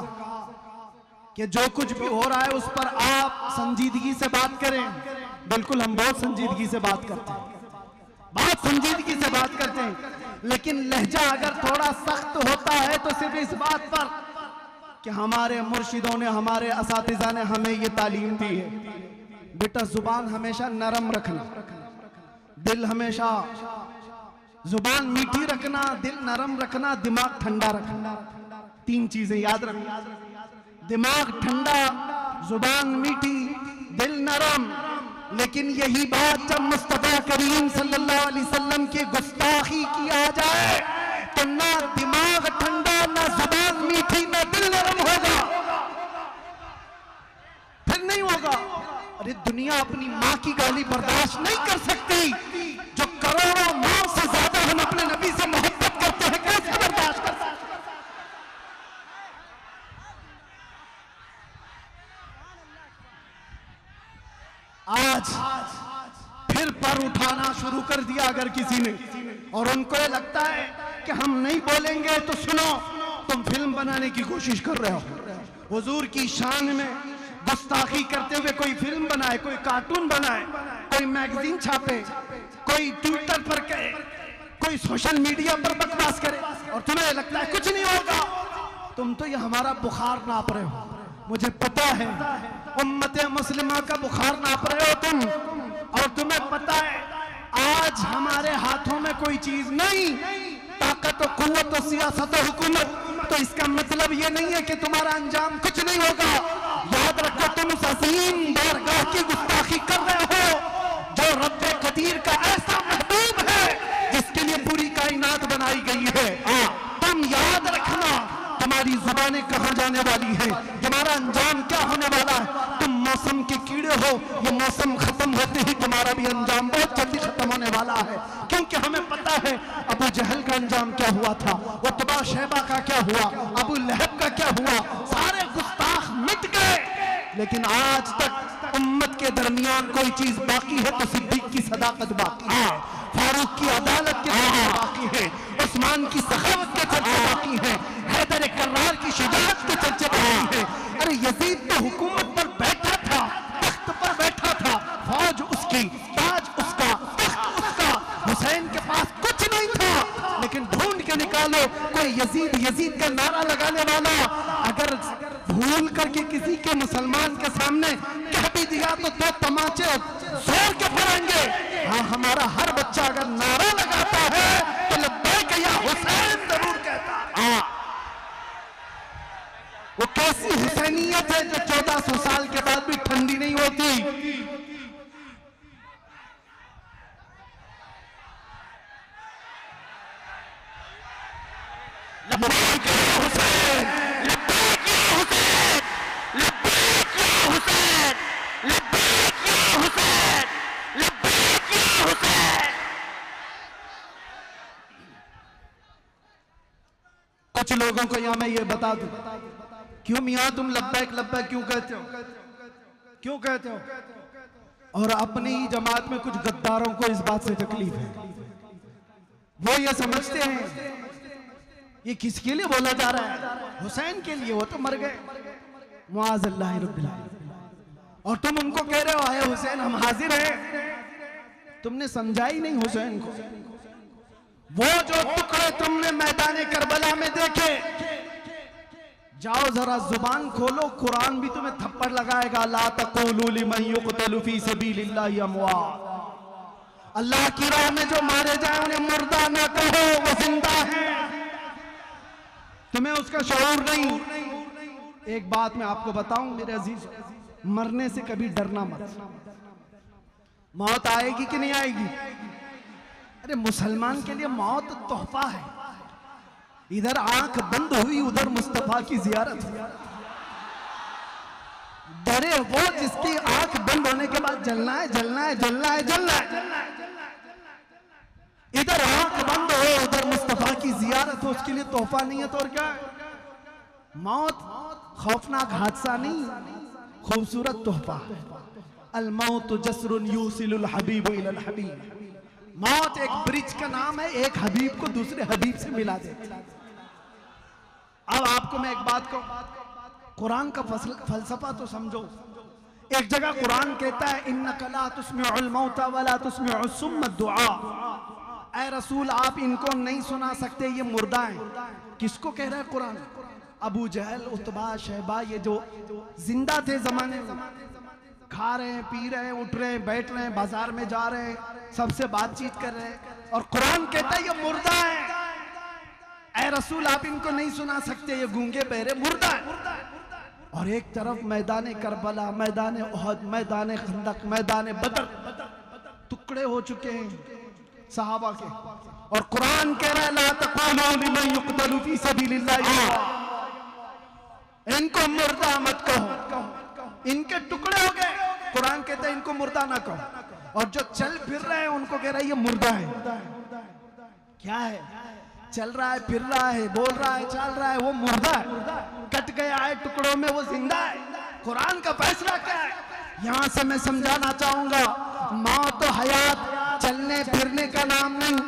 कि जो कुछ भी हो रहा है उस पर आप संजीदगी से बात करें। बिल्कुल, हम बहुत संजीदगी से बात करते हैं, बहुत संजीदगी से बात करते हैं, लेकिन लहजा अगर थोड़ा सख्त होता है तो सिर्फ इस बात पर कि हमारे मुर्शिदों ने, हमारे असातिज़ा ने हमें ये तालीम दी है, बेटा जुबान हमेशा नरम रखना, दिल हमेशा, जुबान मीठी रखना, दिल नरम रखना, दिमाग ठंडा रखना। 3 चीजें याद रखना, दिमाग ठंडा, जुबान मीठी, दिल नरम। लेकिन यही बात जब मुस्तफा करीम सल्लल्लाहु अलैहि वसल्लम की गुस्ताखी की आ जाए तो ना दिमाग ठंडा, ना जुबान मीठी, ना दिल नरम होगा, फिर नहीं होगा। अरे दुनिया अपनी माँ की गाली बर्दाश्त नहीं कर सकती, जो करोड़ों माँ से ज्यादा हम अपने नबी से मोहब्बत करते हैं, कैसे बर्दाश्त कर सकते? आज फिर पर उठाना शुरू कर दिया अगर किसी ने, और उनको ये लगता है कि हम नहीं बोलेंगे तो सुनो, तुम फिल्म बनाने की कोशिश कर रहे हो, हुजूर की शान में गुस्ताखी करते हुए कोई फिल्म बनाए, कोई कार्टून बनाए, कोई मैगजीन छापे, कोई ट्विटर पर कहे, कोई सोशल मीडिया पर बकवास करे, और तुम्हें लगता है कुछ नहीं होगा। तुम तो ये हमारा बुखार नाप रहे हो, मुझे पता है उम्मत मुस्लिमा का बुखार नाप रहे हो तुम, और तुम्हें पता है आज हमारे हाथों में कोई चीज नहीं, ताकत और कुव्वत और सियासत और हुकूमत। तो इसका मतलब ये नहीं है कि तुम्हारा अंजाम कुछ नहीं होगा। याद रखो, तुम उस अजीम बारगाह की गुस्ताखी कर रहे हो जो रब्बे कदीर का ऐसा महबूब है जिसके लिए पूरी कायनात बनाई गई है। तुम याद रखना, तुम्हारी जुबानें कहां जाने वाली है, तुम्हारा अंजाम क्या होने वाला है। तुम मौसम के कीड़े हो, ये मौसम खत्म होते ही तुम्हारा भी अंजाम बहुत जल्दी खत्म होने वाला है, क्योंकि हमें पता है अबू जहल का अंजाम क्या हुआ था, उतबा शैबा का क्या हुआ, अबू लहब का क्या हुआ, सारे गुस्ताख मिट गए। लेकिन आज तक उम्मत के दरमियान कोई चीज बाकी है तो सिद्दीक की सदाकत बाकी है, फारूक की अदालत के चर्चे बाकी है, उस्मान की सखावत के चर्चे बाकी है, हैदर कर्रार की शुजाअत के चर्चे बाकी है। अरे यजीद तो हुकूमत पर बैठा था, तख्त पर बैठा था, फौज उसकी, ताज उसका, तख्त उसका, हुसैन के पास कुछ नहीं था, लेकिन ढूंढ के निकालो कोई यजीद यजीद का नारा लगाने वाला अगर भूल करके किसी के मुसलमान के सामने कह भी दिया तो 2 तमाचे जोर के पड़ेंगे। हाँ, हमारा हर बच्चा अगर नारा लगाता है तो लब्बैक या हुसैन जरूर कहता है। वो कैसी हुसैनियत है जो 1400 साल के बाद भी ठंडी नहीं होती। लब्बैक या हुसैन, लब्बैक या हुसैन, लब्बैक या हुसैन, लब्बैक या हुसैन, लब्बैक या हुसैन। कुछ लोगों को यहां मैं ये बता दूं, क्यों मियां तुम लब्बैक लब्बैक क्यों कहते हो, क्यों कहते हो? और अपनी ही जमात में कुछ गद्दारों को इस बात से तकलीफ है, वो ये समझते हैं ये किसके लिए बोला जा रहा है, हुसैन के लिए, वो तो मर गए, मुआज़ल्लाह रब्बिल आलमीन, और तुम उनको कह रहे हो आए हुसैन हम हाजिर हैं। तुमने समझा ही नहीं हुसैन को। वो जो टुकड़े तुमने मैदान करबला में देखे, जाओ जरा जुबान खोलो, कुरान भी तुम्हें थप्पड़ लगाएगा। ला तक़ूलू लिमन युक़तलु फी सबीलिल्लाहि अमवात, अल्लाह की राह में जो मारे जाए उन्हें मुर्दा न कहो, वो जिंदा है। तुम्हें उसका शऊर नहीं। एक बात मैं आपको बताऊं मेरे अजीज, मरने से कभी डरना मत। मौत आएगी कि नहीं आएगी? अरे मुसलमान के लिए मौत तोहफा है। इधर आंख बंद हुई, उधर मुस्तफा की जियारत हुई। डरे वो जिसकी आंख बंद होने के बाद जलना है, जलना है, जलना है, जलना है। इधर आंख बंद हो, उधर मुस्तफा की जियारत हो, उसके लिए तोहफा नहीं है तो और क्या है? मौत खौफनाक हादसा नहीं, खूबसूरत तोहफा। अल मौत जसरुन यूसिलुल हबीब इलल हबीब। मौत एक ब्रिज का नाम है, एक हबीब को दूसरे हबीब से मिला देता। अब आपको मैं एक बात कहूं, कुरान का फलसफा तो समझो। एक जगह कुरान कहता है इन्नका ला तुस्मिउल मौता वला तुस्मिउस सुम्म दुआ। ऐ रसूल आप इनको नहीं सुना सकते, ये मुर्दा हैं। किसको कह रहा है कुरान? अबू जहल, उतबा, शहबा, ये जो जिंदा थे जमाने में, खा रहे हैं, पी रहे हैं, उठ रहे हैं, बैठ रहे हैं, बाजार में जा रहे हैं, सबसे बातचीत कर रहे हैं, और कुरान कहता है ये मुर्दा है। ऐ रसूल आप इनको नहीं सुना सकते, ये गूंगे बहरे मुर्दा है। और एक तरफ मैदान करबला, मैदान उहद, मैदान खंदक, मैदान बदर टुकड़े हो चुके हैं सहाबा के, और कुरान कह रहा है ला तक़ूलू लिमन युक़तलु फी सबीलिल्लाह। इनको मुर्दा मत कहो, इनके टुकड़े हो गए। कुरान कहता है इनको मुर्दा ना कहो, और जो चल फिर रहे हैं उनको कह रहा है ये मुर्दा है। क्या है? चल रहा है, फिर रहा है, बोल रहा है, चल रहा है, वो मुर्दा है, कट गया है टुकड़ों में, वो जिंदा है। कुरान का फैसला क्या है? यहां से मैं समझाना चाहूंगा, मौत तो हयात चलने फिरने का नाम नहीं,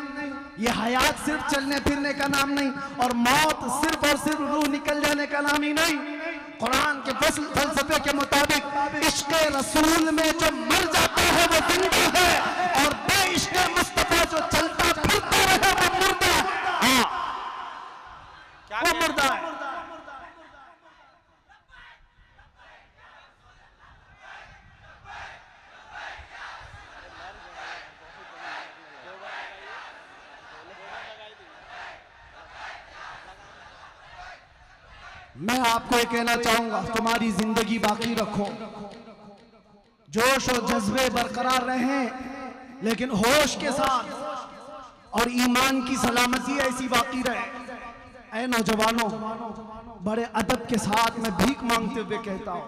ये हयात सिर्फ चलने फिरने का नाम नहीं, और मौत सिर्फ और सिर्फ रूह निकल जाने का नाम ही नहीं। कुरान के फलसफे के मुताबिक इश्क रसूल में जो मर जाता है वो जिंदा है, और बेइश्क मुस्तफा जो चलता फिरता रहे वो मुर्दा है। वो मुर्दा है। मैं आपको ये कहना चाहूंगा, तुम्हारी जिंदगी बाकी रखो, जोश और जज्बे बरकरार रहें, लेकिन होश के साथ, और ईमान की सलामती ऐसी बाकी रहे। ऐ नौजवानों, बड़े अदब के साथ मैं भीख मांगते हुए कहता हूं,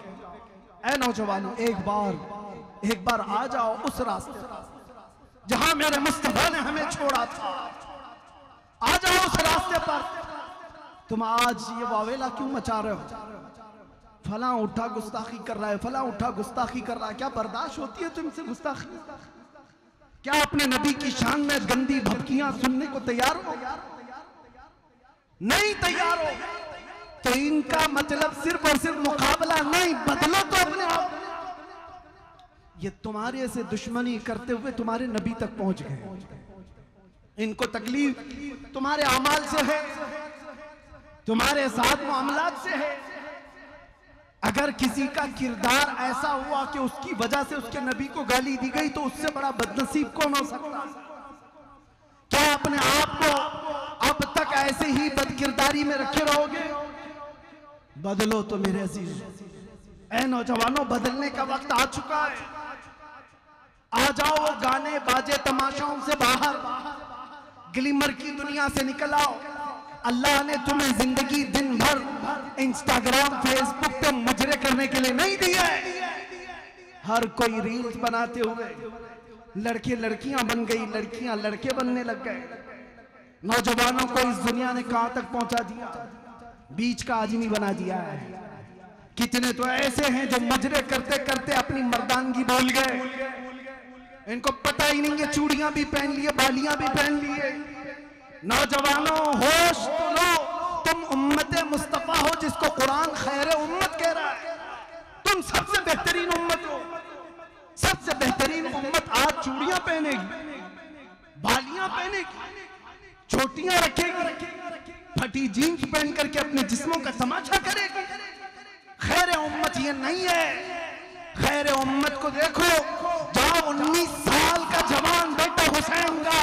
ऐ नौजवानों, एक बार आ जाओ उस रास्ते जहां मेरे मुस्तफा ने हमें छोड़ा था। आ जाओ उस रास्ते पर। तुम आज ये वावेला क्यों मचा रहे हो? फला उठा गुस्ताखी कर रहा है, फला उठा गुस्ताखी कर रहा है। क्या बर्दाश्त होती है तुमसे गुस्ताखी? क्या अपने नबी की शान में गंदी भपकियां सुनने को तैयार हो? नहीं तैयार हो तो इनका मतलब सिर्फ और सिर्फ मुकाबला नहीं, बदलो तो अपने आप। ये तुम्हारे से दुश्मनी करते हुए तुम्हारे नबी तक पहुंच गए। इनको तकलीफ तुम्हारे अमाल से है, तुम्हारे साथ मामलात से है। अगर किसी का किरदार ऐसा हुआ कि उसकी वजह से उसके नबी को गाली दी गई, तो उससे बड़ा बदनसीब कौन हो सकता? क्या अपने आप को अब तक ऐसे ही बदकिरदारी में रखे रहोगे? बदलो तो मेरे अजीज। ऐ नौजवानों, बदलने का वक्त आ चुका है। आ जाओ वो गाने बाजे तमाशाओं से बाहर, ग्लिमर की दुनिया से निकल आओ। अल्लाह ने तुम्हें जिंदगी दिन भर इंस्टाग्राम फेसबुक पे मुजरे करने के लिए नहीं दी है। हर कोई रील्स बनाते हुए लड़के लड़कियां बन गई, लड़कियां लड़के बनने लग गए। नौजवानों को इस दुनिया ने कहां तक पहुंचा दिया? बीच का आदमी बना दिया है। कितने तो ऐसे हैं जो मुजरे करते करते अपनी मर्दानगी भूल गए। इनको पता ही नहीं है, चूड़ियां भी पहन लिए, बालियां भी पहन लिए। नौजवानों, होश तो लो, तुम उम्मत मुस्तफा हो जिसको कुरान खैर उम्मत कह रहा है। तुम सबसे बेहतरीन उम्मत हो। सबसे बेहतरीन उम्मत आज चूड़ियां पहनेगी, बालियां पहनेगी, चोटियां रखेगी, फटी जीन्स पहन करके अपने जिस्मों का तमाशा करेगी। खैर उम्मत ये नहीं है। खैर उम्मत को देखो, जहां 19 साल का जवान बेटा हुसैन का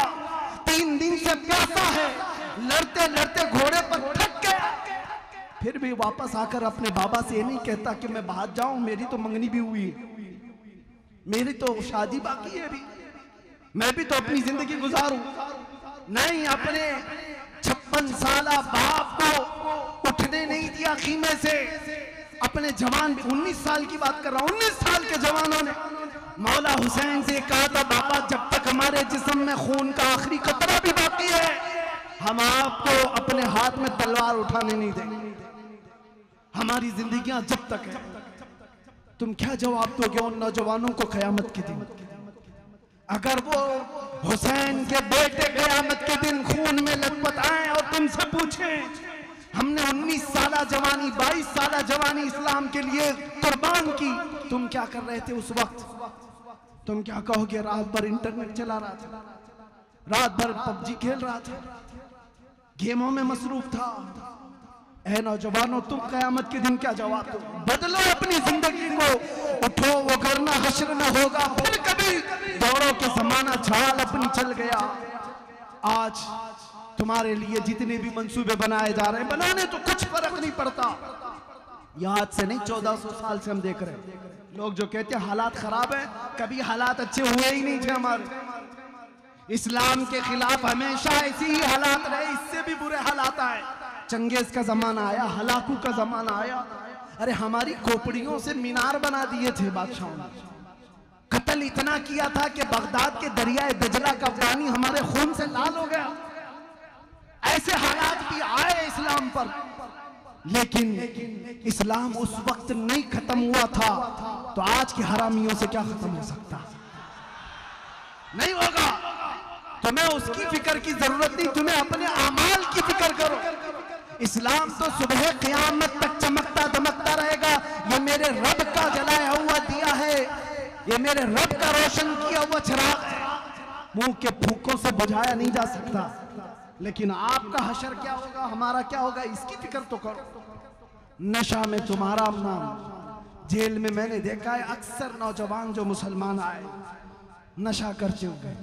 3 दिन से प्यासा है, लड़ते लड़ते घोड़े पर थक गया, फिर भी वापस आकर अपने बाबा से ये नहीं कहता कि मैं बाहर जाऊं, मेरी तो मंगनी भी हुई, मेरी तो शादी बाकी है, भी मैं भी तो अपनी जिंदगी गुजारूं। नहीं, अपने 56 साला बाप को उठने नहीं दिया खीमे से। अपने जवान, 19 साल की बात कर रहा हूं, 19 साल के जवानों ने मौला हुसैन से कहा था, बाबा जब तक तक हमारे जिस्म में खून का आखिरी कतरा भी बाकी है, हम आपको अपने हाथ में तलवार उठाने नहीं देंगे। हमारी जिंदगियां जब तक है, तुम क्या जवाब दोगे उन नौजवानों को क़यामत के दिन? अगर वो हुसैन के बेटे क़यामत के दिन खून में लथपथ आए और तुमसे पूछें हमने 19 साल जवानी 22 साल जवानी इस्लाम के लिए कुर्बान की, तुम क्या कर रहे थे उस वक्त? तुम क्या कहोगे? रात भर इंटरनेट चला रहा था, रात भर पबजी खेल रहा था, गेमों में मसरूफ था। ऐ नौजवानों, तुम क़यामत के दिन क्या जवाब दो? बदलो अपनी जिंदगी को, उठो, वो करना हश्र न होगा फिर कभी। दौड़ो के ज़माना झाल अपनी चल गया। आज तुम्हारे लिए जितने भी मंसूबे बनाए जा रहे हैं, बनाने तो कुछ फर्क नहीं पड़ता। याद से नहीं, 1400 साल से हम देख रहे हैं। लोग जो कहते हैं हालात खराब है, कभी हालात अच्छे हुए ही नहीं थे हमारे। इस्लाम के खिलाफ हमेशा ऐसी ही हालात रहे, इससे भी बुरे हालात आए। चंगेज का जमाना आया, हलाकू का जमाना आया। अरे हमारी खोपड़ियों से मीनार बना दिए थे बादशाहों ने। कत्ल इतना किया था कि बगदाद के दरियाए दजला का पानी हमारे खून से लाल हो गया। ऐसे हालात भी आए इस्लाम पर, लेकिन इस्लाम उस वक्त नहीं खत्म हुआ था, तो आज के हरामियों से क्या खत्म हो सकता? नहीं होगा। तुम्हें उसकी फिक्र की जरूरत नहीं, तुम्हें अपने अमाल की फिक्र करो। इस्लाम तो सुबह क़यामत तक चमकता दमकता रहेगा। ये मेरे रब का जलाया हुआ दिया है, ये मेरे रब का रोशन किया हुआ चिराग है। मुंह के फूकों से बुझाया नहीं जा सकता। लेकिन आपका हशर क्या होगा, हमारा क्या होगा, इसकी फिक्र तो करो। नशा में तुम्हारा नाम। जेल में मैंने देखा है अक्सर नौजवान जो मुसलमान आए नशा करते हुए,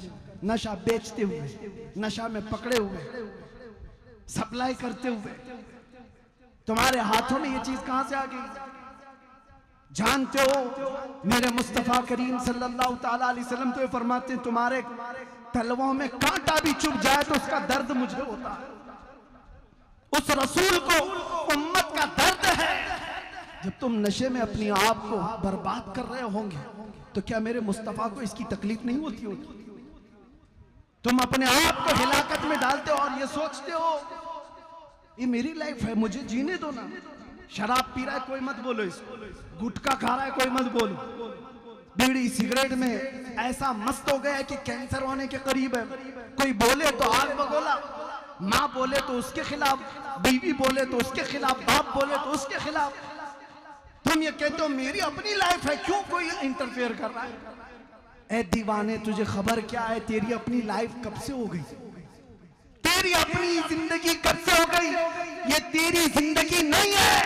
नशा बेचते हुए, नशा में पकड़े हुए, सप्लाई करते हुए। तुम्हारे हाथों में ये चीज कहां से आ गई? जानते हो मेरे मुस्तफा करीम सल्लल्लाहु ताला अलैहि वसल्लम तो ये फरमाते हैं, तुम्हारे तलवों में कांटा भी चुभ जाए तो उसका दर्द मुझे होता है। उस रसूल को उम्मत का दर्द है। जब तुम नशे में अपनी आप को बर्बाद कर रहे होंगे तो क्या मेरे मुस्तफा को इसकी तकलीफ नहीं होती होगी? तुम अपने आप को हिलाकत में डालते हो और ये सोचते हो ये मेरी लाइफ है, मुझे जीने दो ना। शराब पी रहा है कोई मत बोलो इसको, गुटखा खा रहा है कोई मत बोलो, बीड़ी सिगरेट में ऐसा मस्त हो गया है कि कैंसर होने के करीब है। कोई बोले तो आग बगोला, माँ बोले तो उसके खिलाफ, बीवी बोले तो उसके खिलाफ, बाप बोले तो उसके खिलाफ। तुम ये कहते हो मेरी अपनी लाइफ है, क्यों कोई इंटरफेयर कर रहा है? ए दीवाने, तुझे खबर क्या है तेरी अपनी लाइफ कब से हो गई? तेरी अपनी जिंदगी कब से हो गई? ये तेरी जिंदगी नहीं है।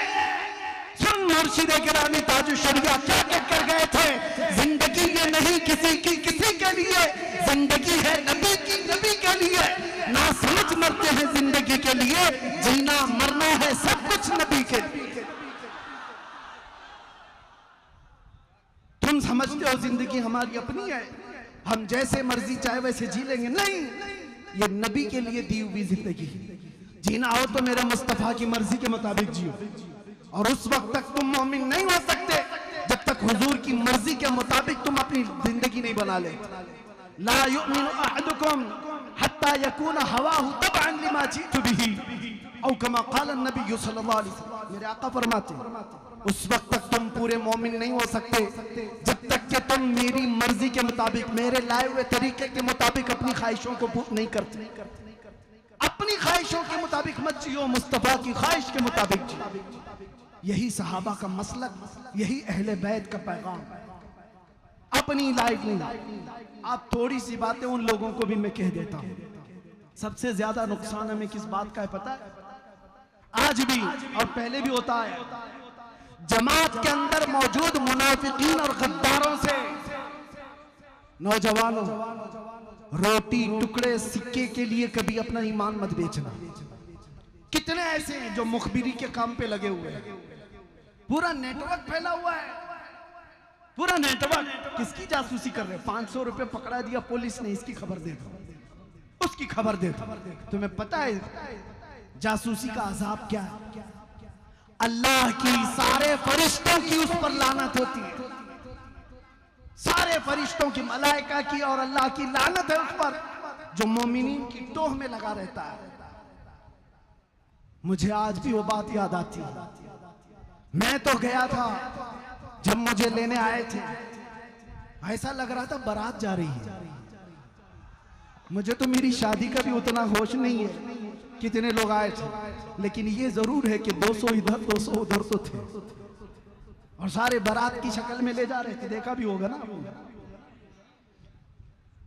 सुन मुर्शिदे गिरामी ताजु शरिया क्या कहकर गए थे? जिंदगी ये नहीं किसी की किसी के लिए, जिंदगी है नबी की नबी के लिए। ना समझ मरते हैं जिंदगी के लिए, जीना मरना है सब कुछ नबी के लिए। तुम समझते हो जिंदगी हमारी अपनी है, हम जैसे मर्जी चाहे वैसे जी लेंगे? नहीं, ये नबी के लिए दी हुई जिंदगी। जीना हो तो मेरे मुस्तफा की मर्जी के मुताबिक जियो, और उस वक्त तक तुम मोमिन नहीं हो सकते जब तक हुजूर की मर्जी के मुताबिक तुम अपनी जिंदगी नहीं बना ले। ला युमिनु अहदुकुम हत्ता यकून हवाहु तबअन लिमा जीतु बिही औ कमा क़ाल नबी सल्लल्लाहु अलैहि वसल्लम। मेरे आका फरमाते उस वक्त तक तुम पूरे मोमिन नहीं हो सकते जब तक कि तुम मेरी मर्जी के मुताबिक, मेरे लाए हुए तरीके के मुताबिक अपनी ख्वाहिशों को पूर्ण नहीं करते। अपनी ख्वाहिशों के मुताबिक मत जियो, मुस्तफा की ख्वाहिश के मुताबिक जियो। यही सहाबा का मसलक, यही अहले बैत का पैगाम। अपनी लाइफ नहीं। आप थोड़ी सी बातें उन लोगों को भी मैं कह देता हूं। सबसे ज्यादा नुकसान हमें किस बात का है पता है? आज भी और पहले भी होता है, जमात के अंदर मौजूद मुनाफिकीन और गद्दारों से। नौजवानों, रोटी टुकड़े सिक्के के लिए कभी अपना ईमान मत बेचना। कितने ऐसे हैं जो मुखबिरी के काम पे लगे हुए हैं। पूरा नेटवर्क फैला हुआ है, पूरा नेटवर्क। किसकी जासूसी कर रहे हैं? 500 रुपए पकड़ा दिया पुलिस ने, इसकी खबर दे दो, उसकी खबर दे दो। तुम्हें पता है जासूसी का अजाब क्या है? अल्लाह की सारे फरिश्तों की उस पर लानत होती है, सारे सारे फरिश्तों की, मलाइका की और अल्लाह की लानत है उस पर जो मोमिनीन की टोह में लगा रहता है। मुझे आज भी वो बात याद आती है। मैं तो गया था, जब मुझे लेने आए थे ऐसा लग रहा था बारात जा रही है। मुझे तो मेरी शादी का भी उतना होश नहीं है कितने लोग आए थे, लेकिन ये जरूर है कि 200 इधर 200 उधर तो थे और सारे बारात की शक्ल में ले जा रहे थे। देखा भी होगा ना।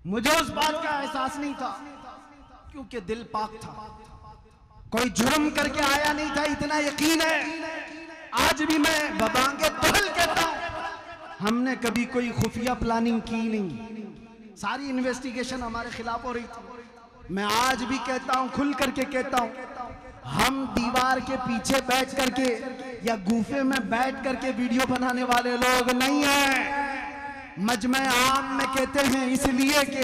मुझे उस बात का एहसास नहीं था क्योंकि दिल पाक था, कोई जुर्म करके आया नहीं था, इतना यकीन है। आज भी मैं बबांगे तहल कहता हूं, हमने कभी कोई खुफिया प्लानिंग की नहीं, सारी इन्वेस्टिगेशन हमारे खिलाफ हो रही थी। मैं आज भी कहता हूं, खुल करके कहता हूं, हम दीवार के पीछे बैठ करके या गुफे में बैठ करके वीडियो बनाने वाले लोग नहीं हैं। मजमे आम में कहते हैं इसलिए कि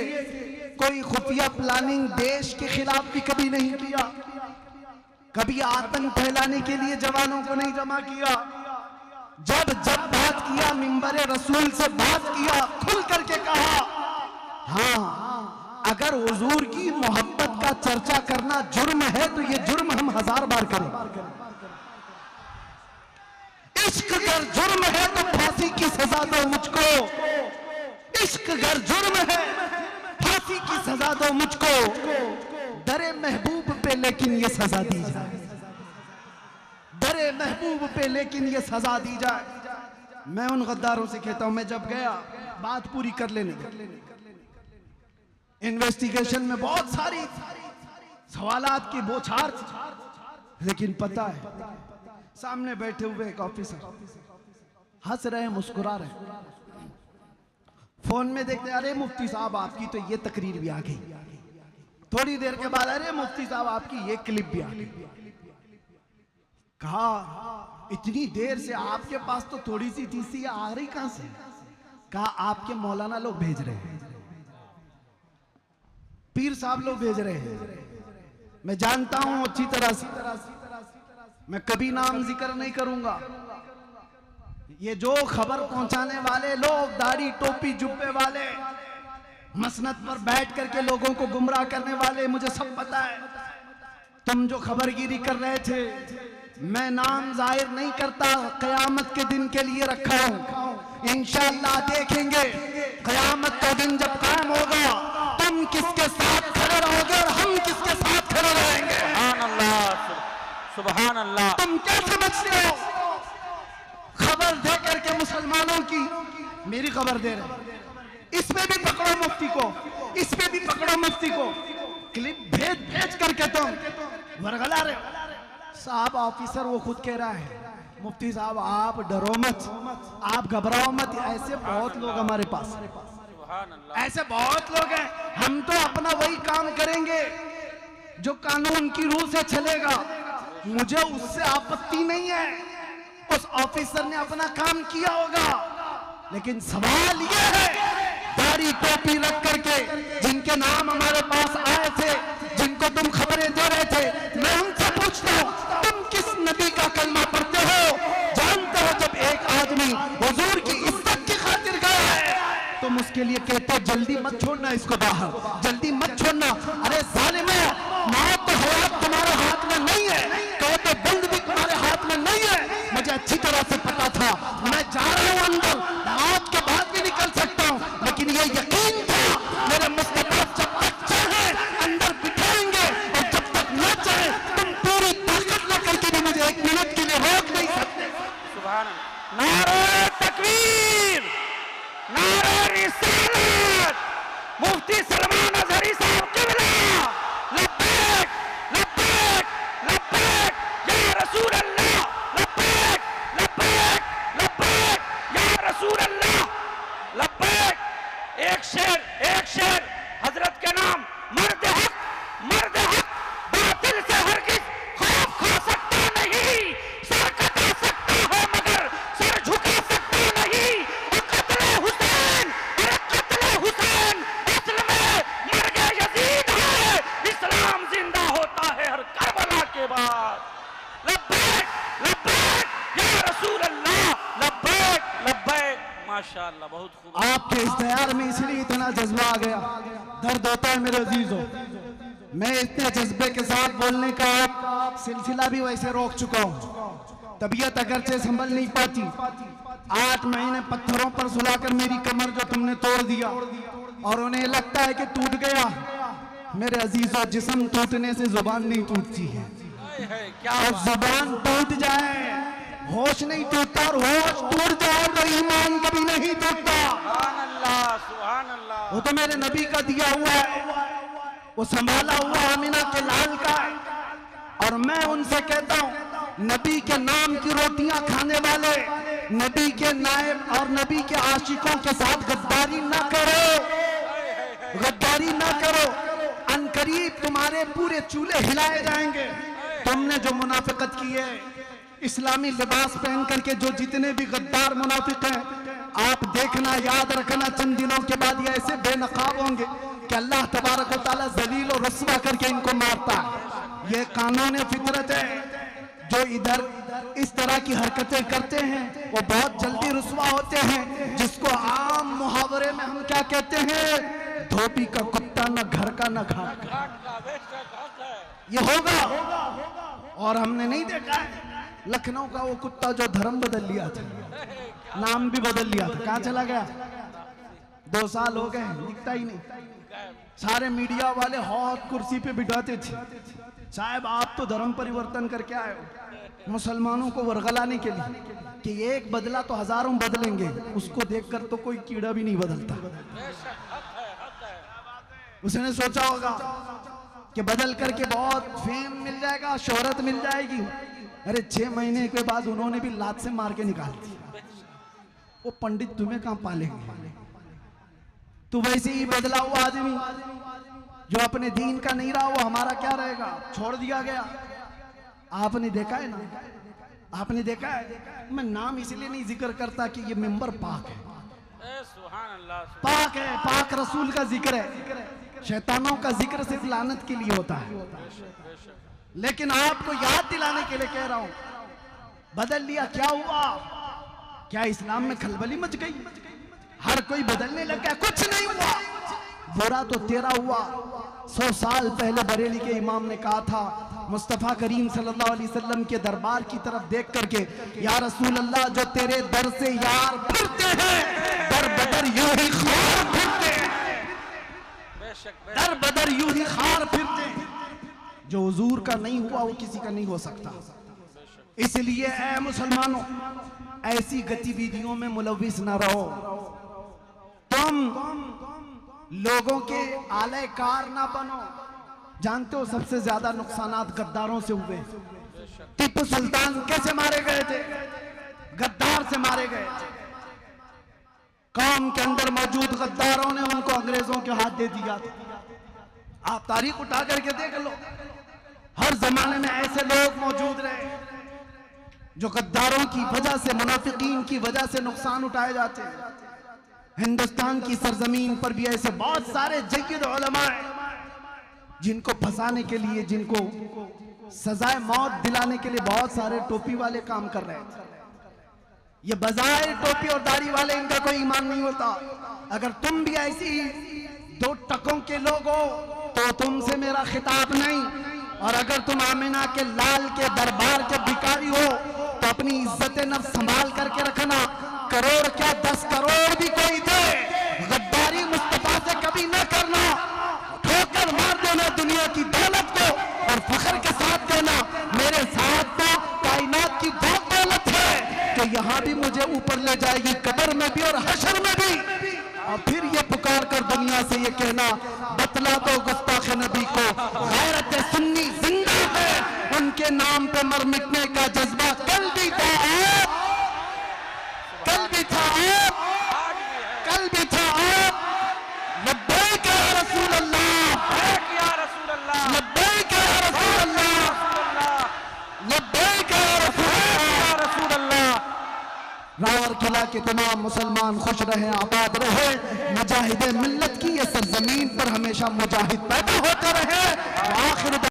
कोई खुफिया प्लानिंग देश के खिलाफ भी कभी नहीं किया, कभी आतंक फैलाने के लिए जवानों को नहीं जमा किया। जब बात किया, मिंबरे रसूल से बात किया, खुल करके कहा, हाँ अगर हुजूर की मोहब्बत का चर्चा करना जुर्म है तो ये जुर्म हम 1000 बार करें। इश्क अगर जुर्म है तो फांसी की सजा दो मुझको, इश्क अगर जुर्म है फांसी की सजा दो मुझको, दरे महबूब पे लेकिन ये सजा दी जाए, दरे महबूब पे लेकिन ये सजा दी जाए। मैं उन गद्दारों से कहता हूं, मैं जब गया बात पूरी कर लेने दो। इन्वेस्टिगेशन में बहुत सारी सवालात की बौछार, लेकिन पता है सामने बैठे हुए एक ऑफिसर हंस रहे, मुस्कुरा रहे, फोन में देखते, अरे मुफ्ती साहब आपकी तो ये तकरीर भी आ गई। थोड़ी देर के बाद, अरे मुफ्ती साहब आपकी ये क्लिप भी आ गई। कहा इतनी देर से आपके पास तो थोड़ी सी थी, आ रही कहां से? कहा आपके मौलाना लोग भेज रहे हैं, पीर साहब लोग भेज रहे हैं। मैं जानता हूं अच्छी तरह से, मैं कभी नाम जिक्र नहीं करूंगा। ये जो खबर पहुंचाने वाले लोग, दाढ़ी टोपी जुब्बे वाले, मसनद पर बैठ करके लोगों को गुमराह करने वाले, मुझे सब पता है। तुम जो खबरगिरी कर रहे थे, मैं नाम जाहिर नहीं करता, कयामत के दिन के लिए रखा हूं। इंशाअल्लाह देखेंगे कयामत का दिन जब कायम होगा, तुम किसके साथ खड़े रहोगे और हम किसके साथ खड़े रहेंगे। सुभान अल्लाह, सुभान अल्लाह। तुम क्या समझते हो? खबर दे करके मुसलमानों की, मेरी खबर दे रहे, इसमें भी पकड़ो मुफ्ती को, इसमें भी पकड़ो मुफ्ती को, क्लिप भेज भेज करके तुम वरगला रहे हो। साहब ऑफिसर वो खुद कह रहा है, मुफ्ती साहब आप डरो मत, आप घबराओ मत। ऐसे बहुत लोग हमारे पास, ऐसे बहुत लोग हैं। हम तो अपना वही काम करेंगे जो कानून की रूह से चलेगा, मुझे उससे आपत्ति नहीं है। उस ऑफिसर ने अपना काम किया होगा, लेकिन सवाल यह है, दाढ़ी टोपी रख करके जिनके नाम हमारे पास आए थे, जिनको तुम खबरें दे रहे थे, मैं उनसे पूछता हूं, तुम किस नबी का कलमा पढ़ते हो? जानते हो जब एक आदमी हुजूर की इज्जत की खातिर गया है, तुम उसके लिए कहते हो जल्दी मत छोड़ना इसको बाहर, जल्दी मत छोड़ना। अरे जालिमो, मौत तो हयात तुम्हारे हाथ में नहीं है, कहते बंद भी तुम्हारे हाथ में नहीं है। मुझे अच्छी तरह से पता था, मैं जा रहा हूं अंदर, मौत के बाद भी निकल सकता हूं, लेकिन ये यकीन था मेरे मुस्तफा जब तक चाहे अंदर बिठाएंगे और जब तक न चाहे तुम पूरी ताकत न करके भी मुझे एक मिनट के लिए रोक नहीं सकते। सुभान अल्लाह। नारे तकबीर, नारे रिसालत, मुफ्ती सलमान अजहरी साहब क़िबला, लब्बैक लब्बैक लब्बैक या रसूल अल्लाह, लब्बैक लब्बैक लब्बैक या रसूल अल्लाह, लब्बैक। एक शेर हजरत के नाम, मर्द हक बातिल से हरगिज खौफ खा सकता नहीं, सर कटा सकता है मगर सर झुका सकता नहीं। कत्ले हुसैन, अरे कत्ले हुसैन असल में मर्ग यजीद है, इस्लाम जिंदा होता है हर करबला के बाद। लब्बैक लब्बैक या रसूल अल्लाह, लब्बैक लब्बैक। माशाअल्लाह, बहुत खूब। आपके इश्तिहार में इसलिए इतना जज्बा आ गया, दर्द होता है मेरे अजीजों। मैं इतने जज्बे के साथ बोलने का सिलसिला भी वैसे रोक चुका हूँ। तबीयत अगरचे संभल नहीं पाती। 8 महीने पत्थरों पर सुलाकर मेरी कमर जो तुमने तोड़ दिया और उन्हें लगता है कि टूट गया। मेरे अजीजों, जिस्म टूटने से जुबान नहीं टूटती है। क्या और जुबान टूट जाए, होश नहीं टूटता, और होश टूट जाए तो ईमान कभी नहीं टूटता। सुभान अल्लाह, सुभान अल्लाह। वो तो मेरे नबी का दिया हुआ है, वो संभाला हुआ आमिना के लाल का है। और मैं उनसे कहता हूँ, नबी के नाम की रोटियां खाने वाले, नबी के नायब और नबी के आशिकों के साथ गद्दारी ना करो, गद्दारी ना करो। अनकरीब तुम्हारे पूरे चूल्हे हिलाए जाएंगे। तुमने जो मुनाफिकत की है, इस्लामी लिबास पहन करके जो जितने भी गद्दार मुनाफिक हैं, आप देखना, याद रखना, चंद दिनों के बाद ये ऐसे बेनकाब होंगे कि अल्लाह तबारक व तआला जलील और रस्वा करके इनको मारता है। ये कानून फितरत है। जो इधर इस तरह की हरकतें करते हैं वो बहुत जल्दी रुस्वा होते हैं, जिसको आम मुहावरे में हम क्या कहते हैं, धोबी का कुत्ता न घर का न घाट का। ये होगा। और हमने नहीं देखा है लखनऊ का वो कुत्ता जो धर्म बदल लिया था, नाम भी बदल लिया था, कहाँ चला गया? 2 साल हो गए, दिखता ही नहीं। सारे मीडिया वाले हौत कुर्सी पे बिठाते थे, साहब आप तो धर्म परिवर्तन करके आए हो मुसलमानों को वरगलाने के लिए, कि एक बदला तो हजारों बदलेंगे। उसको देखकर तो कोई कीड़ा भी नहीं बदलता। उसने सोचा होगा कि बदल करके बहुत फेम मिल जाएगा, शोहरत मिल जाएगी। अरे 6 महीने के बाद उन्होंने भी लात से मार के निकाल दी। वो पंडित तुम्हें कहां पालेंगे? तू वैसे ही बदला हुआ आदमी जो अपने दीन का नहीं रहा, वो हमारा क्या रहेगा? छोड़ दिया गया। आपने देखा है ना, आपने देखा है। मैं नाम इसलिए नहीं जिक्र करता कि ये मिंबर पाक है, पाक है, पाक रसूल का जिक्र है। शैतानों का जिक्र सिर्फ लानत के लिए होता है। लेकिन आपको याद दिलाने के लिए कह रहा हूं, बदल लिया, क्या हुआ? क्या इस्लाम में खलबली मच गई? हर कोई बदलने लगा? कुछ नहीं हुआ। बुरा तो तेरा हुआ। 100 साल पहले बरेली के इमाम ने कहा था, मुस्तफा करीम सल्लल्लाहु अलैहि वसल्लम के दरबार की तरफ देख करके, या रसूल अल्लाह, जो तेरे दर से यार फिरते हैं, दर बदर यूं ही खार फिरते हैं, दर बदर यूं ही खार फिरते हैं। जो हुजूर का नहीं हुआ वो किसी का नहीं हो सकता। इसलिए ऐ मुसलमानों, ऐसी गतिविधियों में मुलविस न रहो। तुम लोगों के आलयकार ना बनो। जानते हो सबसे ज्यादा नुकसानात गद्दारों से हुए। टीपू सुल्तान कैसे मारे गए थे? गद्दार से मारे गए थे। कौम के अंदर मौजूद गद्दारों ने उनको अंग्रेजों के हाथ दे दिया था। आप तारीख उठा करके देख लो, हर जमाने में ऐसे लोग मौजूद रहे जो गद्दारों की वजह से, मुनाफिकीन की वजह से नुकसान उठाए जाते हैं। हिंदुस्तान की सरजमीन पर भी ऐसे बहुत सारे जय्यद उलमा हैं जिनको फंसाने के लिए, जिनको सजाए मौत दिलाने के लिए बहुत सारे टोपी वाले काम कर रहे हैं। ये बजाय टोपी और दाढ़ी वाले, इनका कोई ईमान नहीं होता। अगर तुम भी ऐसी 2 टकों के लोग हो तो तुमसे मेरा खिताब नहीं। और अगर तुम आमिना के लाल के दरबार के भिखारी हो तो अपनी इज्जत नफ्स संभाल करके रखना। करोड़ क्या 10 करोड़ भी कोई दे, गद्दारी मुस्तफा से कभी न करना। ठोकर मार देना दुनिया की दौलत को और फख्र के साथ कहना, मेरे साथ तो कायनात की बहुत दौलत है कि यहाँ भी मुझे ऊपर ले जाएगी, कब्र में भी और हशर में भी। और फिर ये पुकार कर दुनिया से ये कहना, बतला दो गुस्ताख नबी को, गैरत सुन्नी जिंदा है, उनके नाम पे मर मिटने का जज्बा कल भी था, कल भी था, कल भी था। लब्बैक या रसूल अल्लाह, लब्बैक या रसूल अल्लाह, लब्बैक या रसूल अल्लाह। रावर किला के तमाम मुसलमान खुश रहे, आबाद रहे। मुजाहिदे मिल्लत की ये सरजमीन पर हमेशा मुजाहिद पैदा होते रहे। आखिर